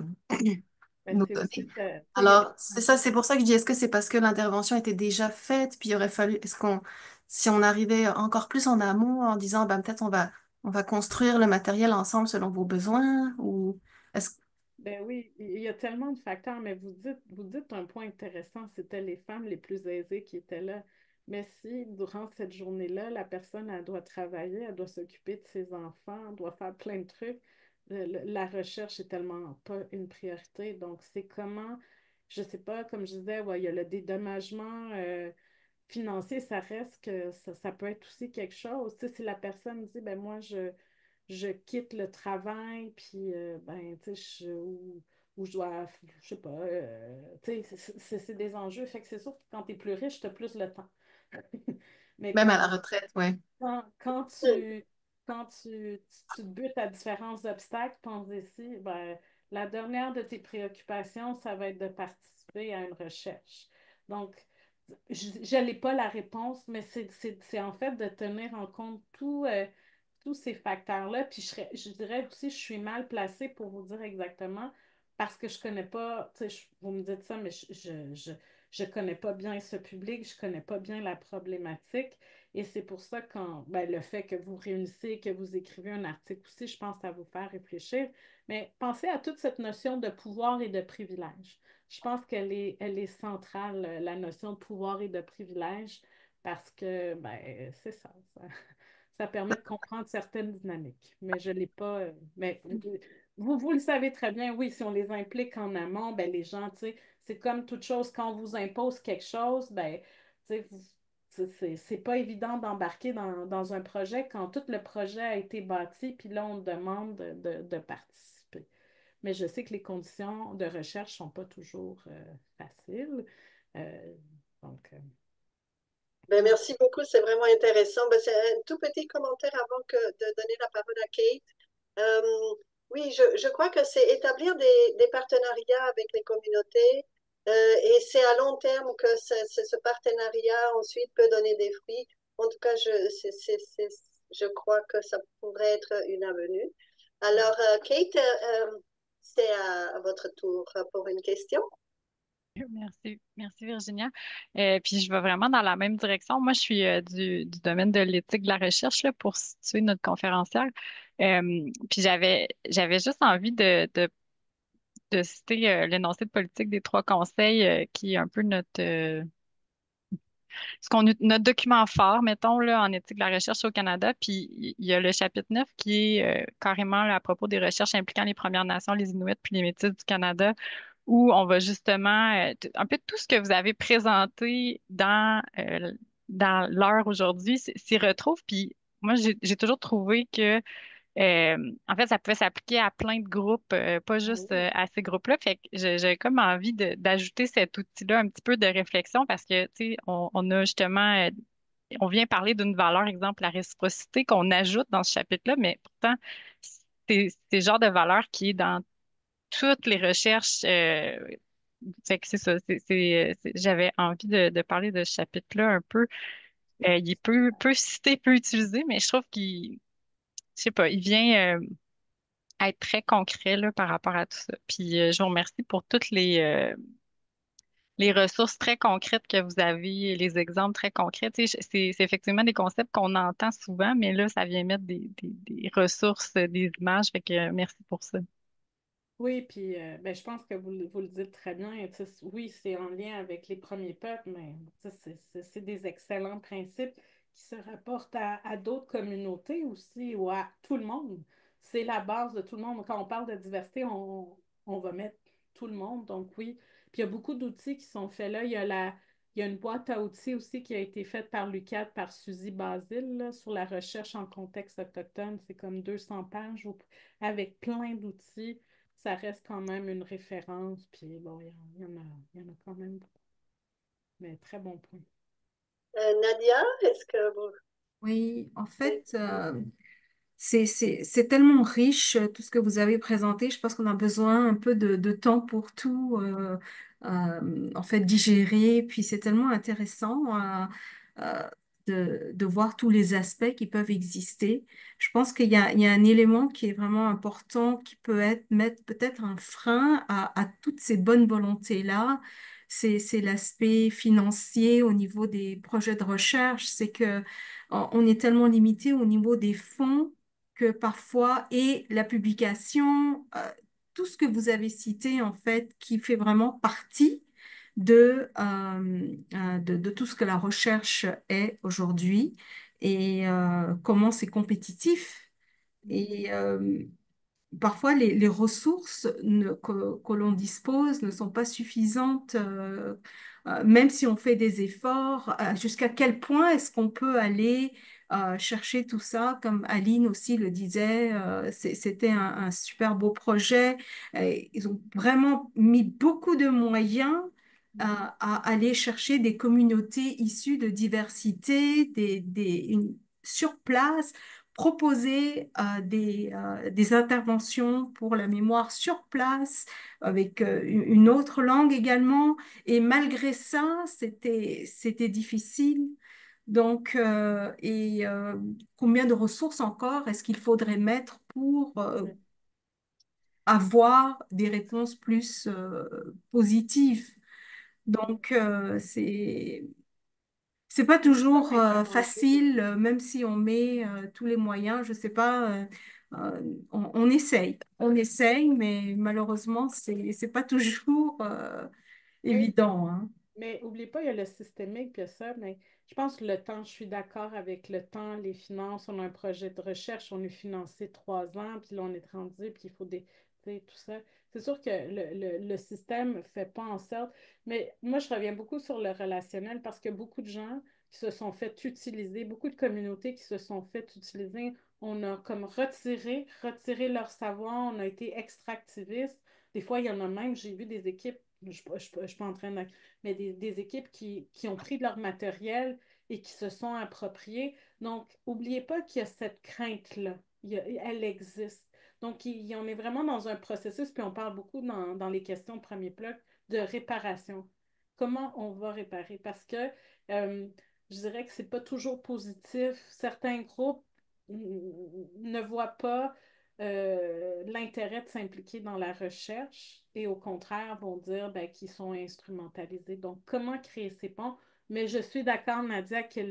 Ben, nos c'est aussi données. que, tu sais, il y a des Alors, c'est ça, c'est pour ça que je dis, est-ce que c'est parce que l'intervention était déjà faite, puis il aurait fallu, si on arrivait encore plus en amont en disant, ben, peut-être on va construire le matériel ensemble selon vos besoins, ou est-ce Ben oui, il y a tellement de facteurs, mais vous dites un point intéressant, c'était les femmes les plus aisées qui étaient là. Mais si durant cette journée-là, la personne, elle doit travailler, elle doit s'occuper de ses enfants, elle doit faire plein de trucs, la recherche est tellement pas une priorité. Donc, c'est comment, je sais pas, comme je disais, ouais, il y a le dédommagement financier, ça reste que ça peut être aussi quelque chose. Tu sais, si la personne dit, ben moi, je quitte le travail, puis ben, tu sais, ou je dois, je sais pas, tu sais, c'est des enjeux. Fait que c'est sûr que quand tu es plus riche, tu as plus le temps. Mais même à la retraite, ouais. quand tu te butes à différents obstacles, pense ici, ben, la dernière de tes préoccupations, ça va être de participer à une recherche. Donc, je n'ai pas la réponse, mais c'est en fait de tenir en compte tous ces facteurs-là. Puis je dirais aussi, je suis mal placée pour vous dire exactement parce que je connais pas, tu sais, vous me dites ça, mais je connais pas bien ce public, je connais pas bien la problématique. Et c'est pour ça quand ben, le fait que vous réunissez, que vous écrivez un article aussi, je pense à vous faire réfléchir. Mais pensez à toute cette notion de pouvoir et de privilège. Je pense elle est centrale, la notion de pouvoir et de privilège, parce que ben, c'est ça permet de comprendre certaines dynamiques. Mais je ne l'ai pas. Mais vous le savez très bien, oui, si on les implique en amont, ben, les gens, tu sais, c'est comme toute chose, quand on vous impose quelque chose, ben, tu sais, c'est pas évident d'embarquer dans un projet quand tout le projet a été bâti, puis là, on demande de participer. Mais je sais que les conditions de recherche ne sont pas toujours faciles. Euh, donc, Ben, merci beaucoup, c'est vraiment intéressant. Ben, c'est un tout petit commentaire avant de donner la parole à Kate. Oui, je crois que c'est établir des partenariats avec les communautés et c'est à long terme que ce partenariat ensuite peut donner des fruits. En tout cas, je crois que ça pourrait être une avenue. Alors, Kate, c'est à votre tour pour une question. Merci, merci Virginia. Puis je vais vraiment dans la même direction. Moi, je suis du domaine de l'éthique de la recherche là, pour situer notre conférencière. Puis j'avais juste envie de citer l'énoncé de politique des trois conseils qui est un peu notre document phare, mettons, là, en éthique de la recherche au Canada. Puis il y a le chapitre 9 qui est carrément là, à propos des recherches impliquant les Premières Nations, les Inuits puis les Métis du Canada, où on va justement, un peu tout ce que vous avez présenté dans l'heure aujourd'hui s'y retrouve. Puis moi, j'ai toujours trouvé que en fait, ça pouvait s'appliquer à plein de groupes, pas ah juste oui. à ces groupes-là. Fait que j'ai comme envie d'ajouter cet outil-là un petit peu de réflexion parce que, tu sais, on a justement, on vient parler d'une valeur, exemple, la réciprocité qu'on ajoute dans ce chapitre-là, mais pourtant, c'est le genre de valeur qui est dans toutes les recherches. Fait que c'est ça. J'avais envie de parler de ce chapitre-là un peu. Il est peu cité, peu utilisé, mais je trouve qu'il, je sais pas, il vient. Être très concret là, par rapport à tout ça. Puis je vous remercie pour toutes les ressources très concrètes que vous avez, les exemples très concrets. Tu sais, c'est effectivement des concepts qu'on entend souvent, mais là, ça vient mettre des ressources, des images. Fait que merci pour ça. Oui, puis ben, je pense que vous le dites très bien. Tu sais, oui, c'est en lien avec les premiers peuples, mais tu sais, c'est des excellents principes qui se rapportent à d'autres communautés aussi ou à tout le monde. C'est la base de tout le monde. Quand on parle de diversité, on va mettre tout le monde. Donc oui, puis il y a beaucoup d'outils qui sont faits là. Il y a une boîte à outils aussi qui a été faite par l'UQAD, par Suzy Basile, là, sur la recherche en contexte autochtone. C'est comme 200 pages avec plein d'outils, ça reste quand même une référence. Puis bon, il y en a quand même beaucoup. Mais très bon point. Nadia, est-ce que vous... Oui, en Oui. fait, c'est tellement riche tout ce que vous avez présenté. Je pense qu'on a besoin un peu de temps pour tout en fait digérer. Puis c'est tellement intéressant euh, de voir tous les aspects qui peuvent exister. Je pense il y a un élément qui est vraiment important qui peut mettre peut-être un frein à toutes ces bonnes volontés-là. C'est l'aspect financier au niveau des projets de recherche. C'est que on est tellement limité au niveau des fonds que parfois, et la publication, tout ce que vous avez cité, en fait, qui fait vraiment partie de tout ce que la recherche est aujourd'hui et comment c'est compétitif. Et parfois, les ressources que l'on dispose ne sont pas suffisantes, même si on fait des efforts. Jusqu'à quel point est-ce qu'on peut aller chercher tout ça? Comme Aline aussi le disait, c'était un super beau projet. Ils ont vraiment mis beaucoup de moyens à aller chercher des communautés issues de diversité, sur place proposer des interventions pour la mémoire sur place, avec une autre langue également. Et malgré ça, c'était difficile. Donc, combien de ressources encore est-ce qu'il faudrait mettre pour Ouais. avoir des réponses plus positives? Donc, c'est pas Mais c'est comme toujours implémenté. facile, même si on met tous les moyens. Je sais pas, on essaye, mais malheureusement, c'est pas toujours Oui, évident, hein. mais oublie pas, il y a le systémique, puis il y a ça, mais je pense que le temps, je suis d'accord avec le temps, les finances. On a un projet de recherche, on est financé 3 ans, puis là, on est rendu, puis il faut des, tu sais, tout ça. C'est sûr que le système ne fait pas en sorte, mais moi, je reviens beaucoup sur le relationnel parce que beaucoup de gens qui se sont fait utiliser, beaucoup de communautés qui se sont fait utiliser, on a comme retiré leur savoir, on a été extractiviste. Des fois, il y en a même, j'ai vu des équipes, je suis pas en train de mais des équipes qui ont pris de leur matériel et qui se sont appropriées. Donc, n'oubliez pas qu'il y a cette crainte-là. Elle existe. Donc, on est vraiment dans un processus, puis on parle beaucoup dans les questions de premier bloc de réparation. Comment on va réparer? Parce que je dirais que c'est pas toujours positif. Certains groupes ne voient pas l'intérêt de s'impliquer dans la recherche et au contraire vont dire ben, qu'ils sont instrumentalisés. Donc, comment créer ces ponts? Mais je suis d'accord, Nadia, que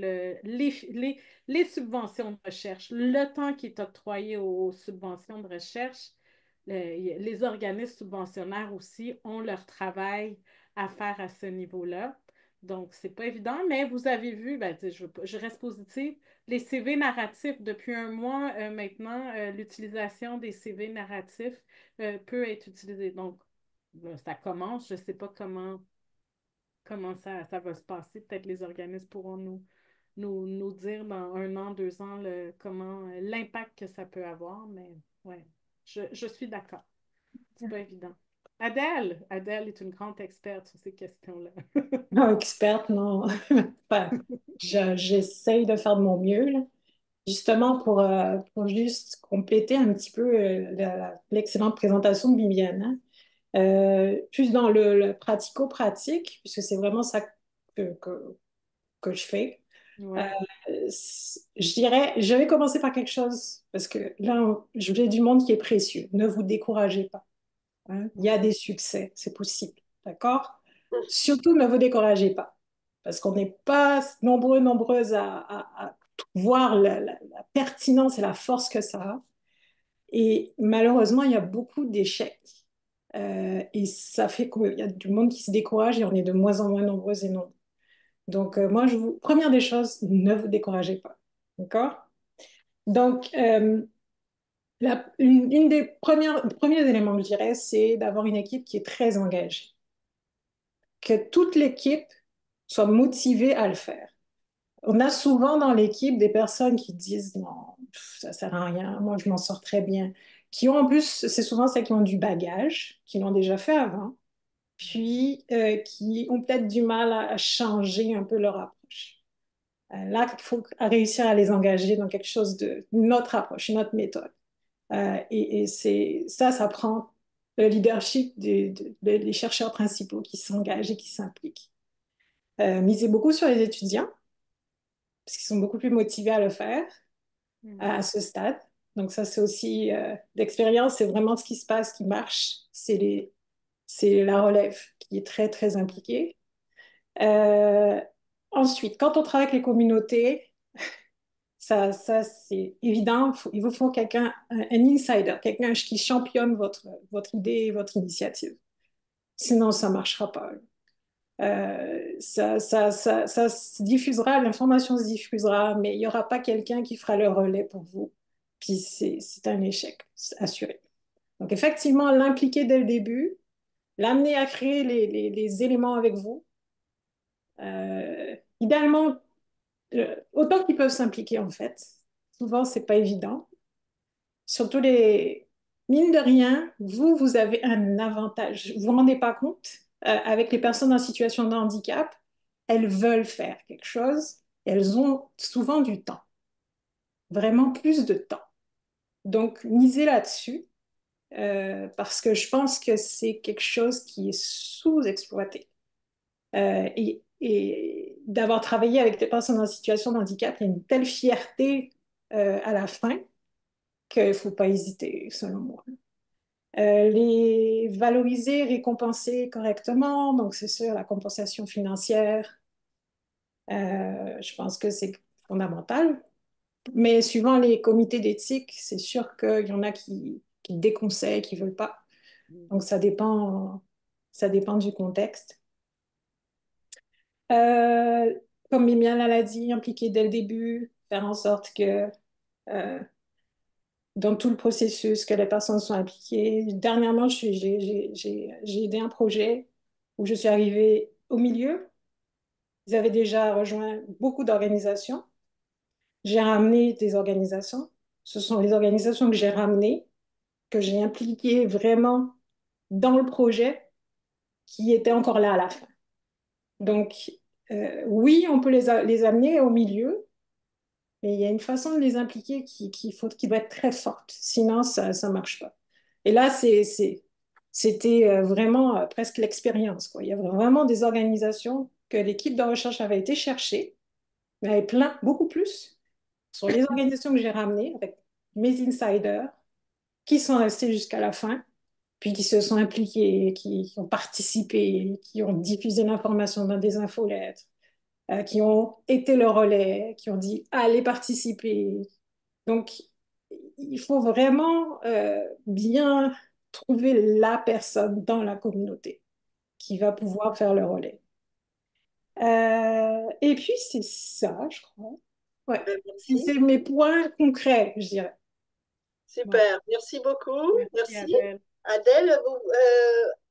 les subventions de recherche, le temps qui est octroyé aux subventions de recherche, les organismes subventionnaires aussi ont leur travail à faire à ce niveau-là. Donc, c'est pas évident, mais vous avez vu, ben, je reste positive, les CV narratifs, depuis un mois maintenant, l'utilisation des CV narratifs peut être utilisée. Donc, ça commence. Je ne sais pas comment ça va se passer. Peut-être les organismes pourront nous dire dans 1 an, 2 ans, comment l'impact que ça peut avoir. Mais ouais, je suis d'accord. C'est pas évident. Adèle est une grande experte sur ces questions-là. Non, experte, non. Enfin, j'essaye de faire de mon mieux, là. Justement, pour juste compléter un petit peu l'excellente présentation de Viviane, hein. Plus dans le pratico-pratique, puisque c'est vraiment ça que je fais. Euh, Ouais. je dirais, je vais commencer par quelque chose, parce que là, j'ai du monde qui est précieux. Ne vous découragez pas, hein. Il y a des succès, c'est possible, d'accord? Surtout, ne vous découragez pas, parce qu'on n'est pas nombreuses à voir la pertinence et la force que ça a. Et malheureusement, il y a beaucoup d'échecs. Et ça fait qu'il y a du monde qui se décourage et on est de moins en moins nombreux et nombreux. Donc, moi, première des choses, ne vous découragez pas. D'accord? Donc, une des premiers éléments que je dirais, c'est d'avoir une équipe qui est très engagée. Que toute l'équipe soit motivée à le faire. On a souvent dans l'équipe des personnes qui disent non, ça sert à rien, moi je m'en sors très bien. Qui ont en plus, c'est souvent celles qui ont du bagage, qui l'ont déjà fait avant, puis qui ont peut-être du mal à changer un peu leur approche. Là, il faut réussir à les engager dans quelque chose une autre approche, une autre méthode. Et ça prend le leadership des chercheurs principaux qui s'engagent et qui s'impliquent. Miser beaucoup sur les étudiants, parce qu'ils sont beaucoup plus motivés à le faire à ce stade. Donc ça, c'est aussi l'expérience, c'est vraiment ce qui se passe, qui marche. C'est la relève qui est très, très impliquée. Euh, Ensuite, quand on travaille avec les communautés, ça c'est évident, il vous faut quelqu'un, un insider, quelqu'un qui championne votre idée, votre initiative. Sinon, ça ne marchera pas. Ça se diffusera, l'information se diffusera, mais il n'y aura pas quelqu'un qui fera le relais pour vous. Puis c'est un échec, assuré. Donc effectivement, l'impliquer dès le début, l'amener à créer les éléments avec vous. Idéalement, autant qu'ils peuvent s'impliquer en fait. Souvent, c'est pas évident. Surtout mine de rien, vous avez un avantage. Vous vous rendez pas compte, avec les personnes en situation de handicap, elles veulent faire quelque chose, elles ont souvent du temps, vraiment plus de temps. Donc, misez là-dessus, parce que je pense que c'est quelque chose qui est sous-exploité. Et d'avoir travaillé avec des personnes en situation de handicap, il y a une telle fierté à la fin qu'il ne faut pas hésiter, selon moi. Les valoriser, récompenser correctement, donc c'est sûr, la compensation financière, je pense que c'est fondamental. Mais suivant les comités d'éthique, c'est sûr qu'il y en a qui déconseillent, qui ne veulent pas. Donc ça dépend du contexte. Euh, Comme Mimiana l'a dit, impliquer dès le début, faire en sorte que dans tout le processus, que les personnes soient impliquées. Dernièrement, j'ai aidé un projet où je suis arrivée au milieu. Ils avaient déjà rejoint beaucoup d'organisations. J'ai ramené des organisations. Ce sont les organisations que j'ai ramenées, que j'ai impliquées vraiment dans le projet, qui étaient encore là à la fin. Donc, oui, on peut les amener au milieu, mais il y a une façon de les impliquer qui doit être très forte. Sinon, ça ne marche pas. Et là, c'était vraiment presque l'expérience, quoi. Il y avait vraiment des organisations que l'équipe de recherche avait été chercher, mais il y avait plein, beaucoup plus, sur les organisations que j'ai ramenées avec mes insiders, qui sont restés jusqu'à la fin, puis qui se sont impliqués, qui ont participé, qui ont diffusé l'information dans des infolettres, qui ont été le relais, qui ont dit allez participer. Donc, il faut vraiment bien trouver la personne dans la communauté qui va pouvoir faire le relais. Et puis, c'est ça, je crois. Ouais. Merci. C'est mes points concrets, je dirais. Super, merci beaucoup. Merci, Adèle. Adèle,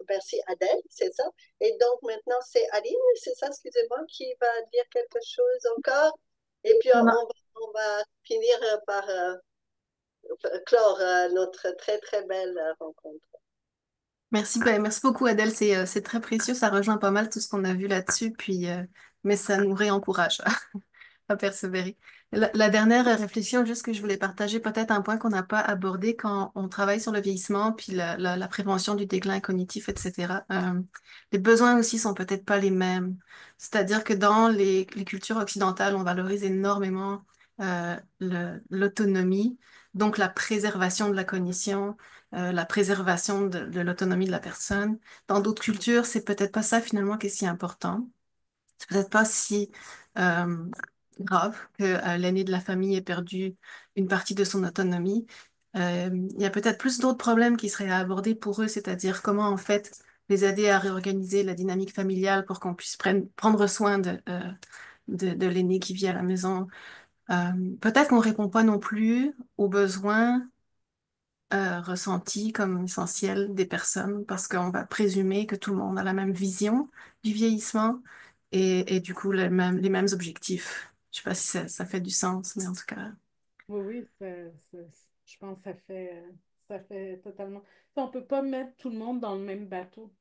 merci Adèle, c'est ça. Et donc maintenant c'est Aline, c'est ça, excusez-moi, qui va dire quelque chose encore. Et puis on va finir par clore notre très très belle rencontre. Merci, ben, merci beaucoup Adèle, c'est très précieux, ça rejoint pas mal tout ce qu'on a vu là-dessus, puis mais ça nous réencourage à persévérer. La dernière réflexion, juste que je voulais partager, peut-être un point qu'on n'a pas abordé quand on travaille sur le vieillissement, puis la prévention du déclin cognitif, etc. Les besoins aussi sont peut-être pas les mêmes. C'est-à-dire que dans les cultures occidentales, on valorise énormément l'autonomie, donc la préservation de la cognition, la préservation de l'autonomie de la personne. Dans d'autres cultures, c'est peut-être pas ça finalement qui est si important. C'est peut-être pas si euh, grave que l'aîné de la famille ait perdu une partie de son autonomie. Il y a peut-être plus d'autres problèmes qui seraient à aborder pour eux, c'est-à-dire comment en fait les aider à réorganiser la dynamique familiale pour qu'on puisse prendre soin de l'aîné qui vit à la maison. Peut-être qu'on répond pas non plus aux besoins ressentis comme essentiels des personnes parce qu'on va présumer que tout le monde a la même vision du vieillissement et du coup les mêmes objectifs. Je sais pas si ça fait du sens, mais en tout cas. Oui, oui, je pense que ça fait totalement. On ne peut pas mettre tout le monde dans le même bateau.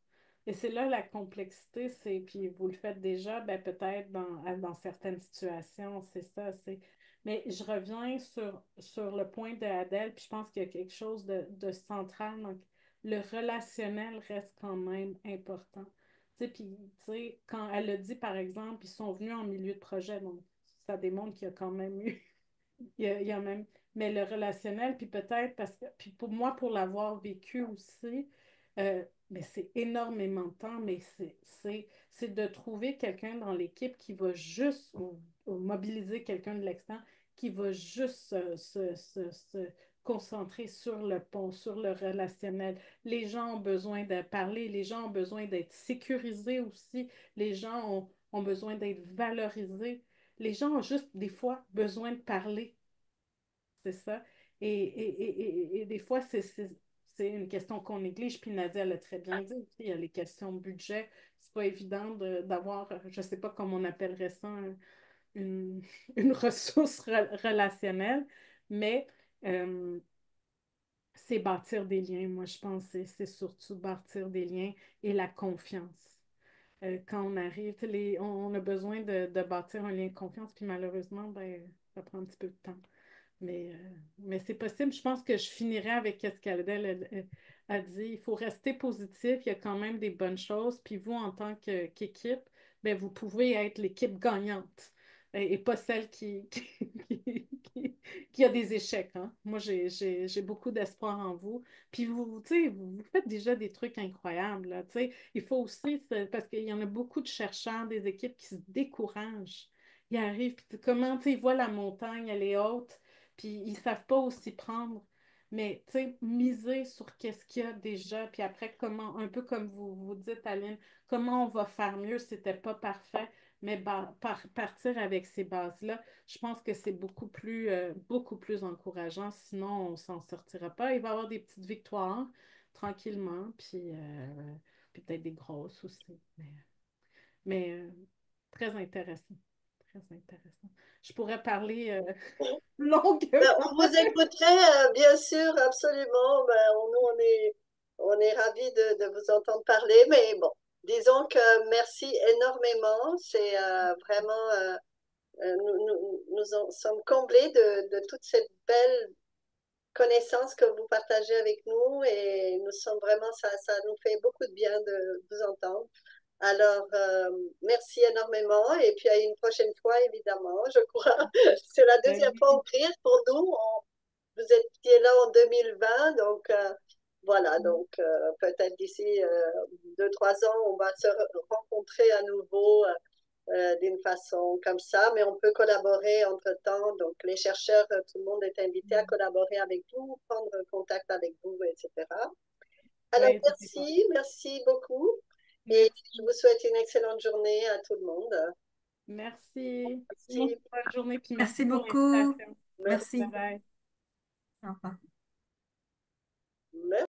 Et c'est là la complexité, puis vous le faites déjà, ben peut-être dans certaines situations, c'est ça, mais je reviens sur le point de Adèle, puis je pense qu'il y a quelque chose de central, donc le relationnel reste quand même important. Tu sais, puis, tu sais, quand elle a dit, par exemple, ils sont venus en milieu de projet, donc ça démontre qu'il y a quand même eu il y a même, mais le relationnel, puis peut-être parce que, puis pour moi, pour l'avoir vécu aussi, mais c'est énormément de temps, mais c'est de trouver quelqu'un dans l'équipe qui va juste, ou mobiliser quelqu'un de l'extérieur, qui va juste se concentrer sur le pont, sur le relationnel. Les gens ont besoin de parler, les gens ont besoin d'être sécurisés aussi, les gens ont besoin d'être valorisés. Les gens ont juste des fois besoin de parler, c'est ça. Et des fois, c'est une question qu'on néglige. Puis Nadia l'a très bien dit. Il y a les questions de budget. C'est pas évident d'avoir, je sais pas comment on appellerait ça, une, une ressource relationnelle, mais euh, c'est bâtir des liens. Moi, je pense que c'est surtout bâtir des liens et la confiance. Quand on arrive, tu sais, on a besoin de bâtir un lien de confiance, puis malheureusement, ben, ça prend un petit peu de temps. Mais c'est possible. Je pense que je finirai avec ce qu'Adèle a dit. Il faut rester positif. Il y a quand même des bonnes choses. Puis vous, en tant qu'équipe, ben, vous pouvez être l'équipe gagnante et pas celle qui a des échecs, hein. Moi, j'ai beaucoup d'espoir en vous. Puis tu sais, vous faites déjà des trucs incroyables, là, tu sais. Il faut aussi, parce qu'il y en a beaucoup de chercheurs, des équipes qui se découragent. Ils arrivent, puis comment, tu sais, ils voient la montagne, elle est haute, puis ils savent pas où s'y prendre. Mais, tu sais, miser sur qu'est-ce qu'il y a déjà, puis après, comment, un peu comme vous dites, Aline, comment on va faire mieux, c'était pas parfait, mais partir avec ces bases-là, je pense que c'est beaucoup plus encourageant, sinon on s'en sortira pas. Il va y avoir des petites victoires, tranquillement, puis peut-être des grosses aussi, mais très intéressant, très intéressant. Je pourrais parler longuement. Ben, on vous écouterait, bien sûr, absolument. Ben, on est ravis de vous entendre parler, mais bon, disons que merci énormément. C'est vraiment, nous en sommes comblés de toutes ces belles connaissances que vous partagez avec nous et nous sommes vraiment, ça nous fait beaucoup de bien de vous entendre. Alors, merci énormément et puis à une prochaine fois, évidemment, je crois. C'est la Ben deuxième fois oui. au CRIR pour nous. Vous étiez là en 2020, donc voilà, donc peut-être d'ici 2, 3 ans, on va se rencontrer à nouveau d'une façon comme ça, mais on peut collaborer entre-temps. Donc les chercheurs, tout le monde est invité à collaborer avec vous, prendre contact avec vous, etc. Alors Ouais, n'hésitez pas. merci beaucoup et je Merci. vous souhaite une excellente journée à tout le monde. Merci. Merci. Bonne journée, puis merci Merci pour beaucoup. l'invitation. Merci. Bye Merci. bye. Au revoir.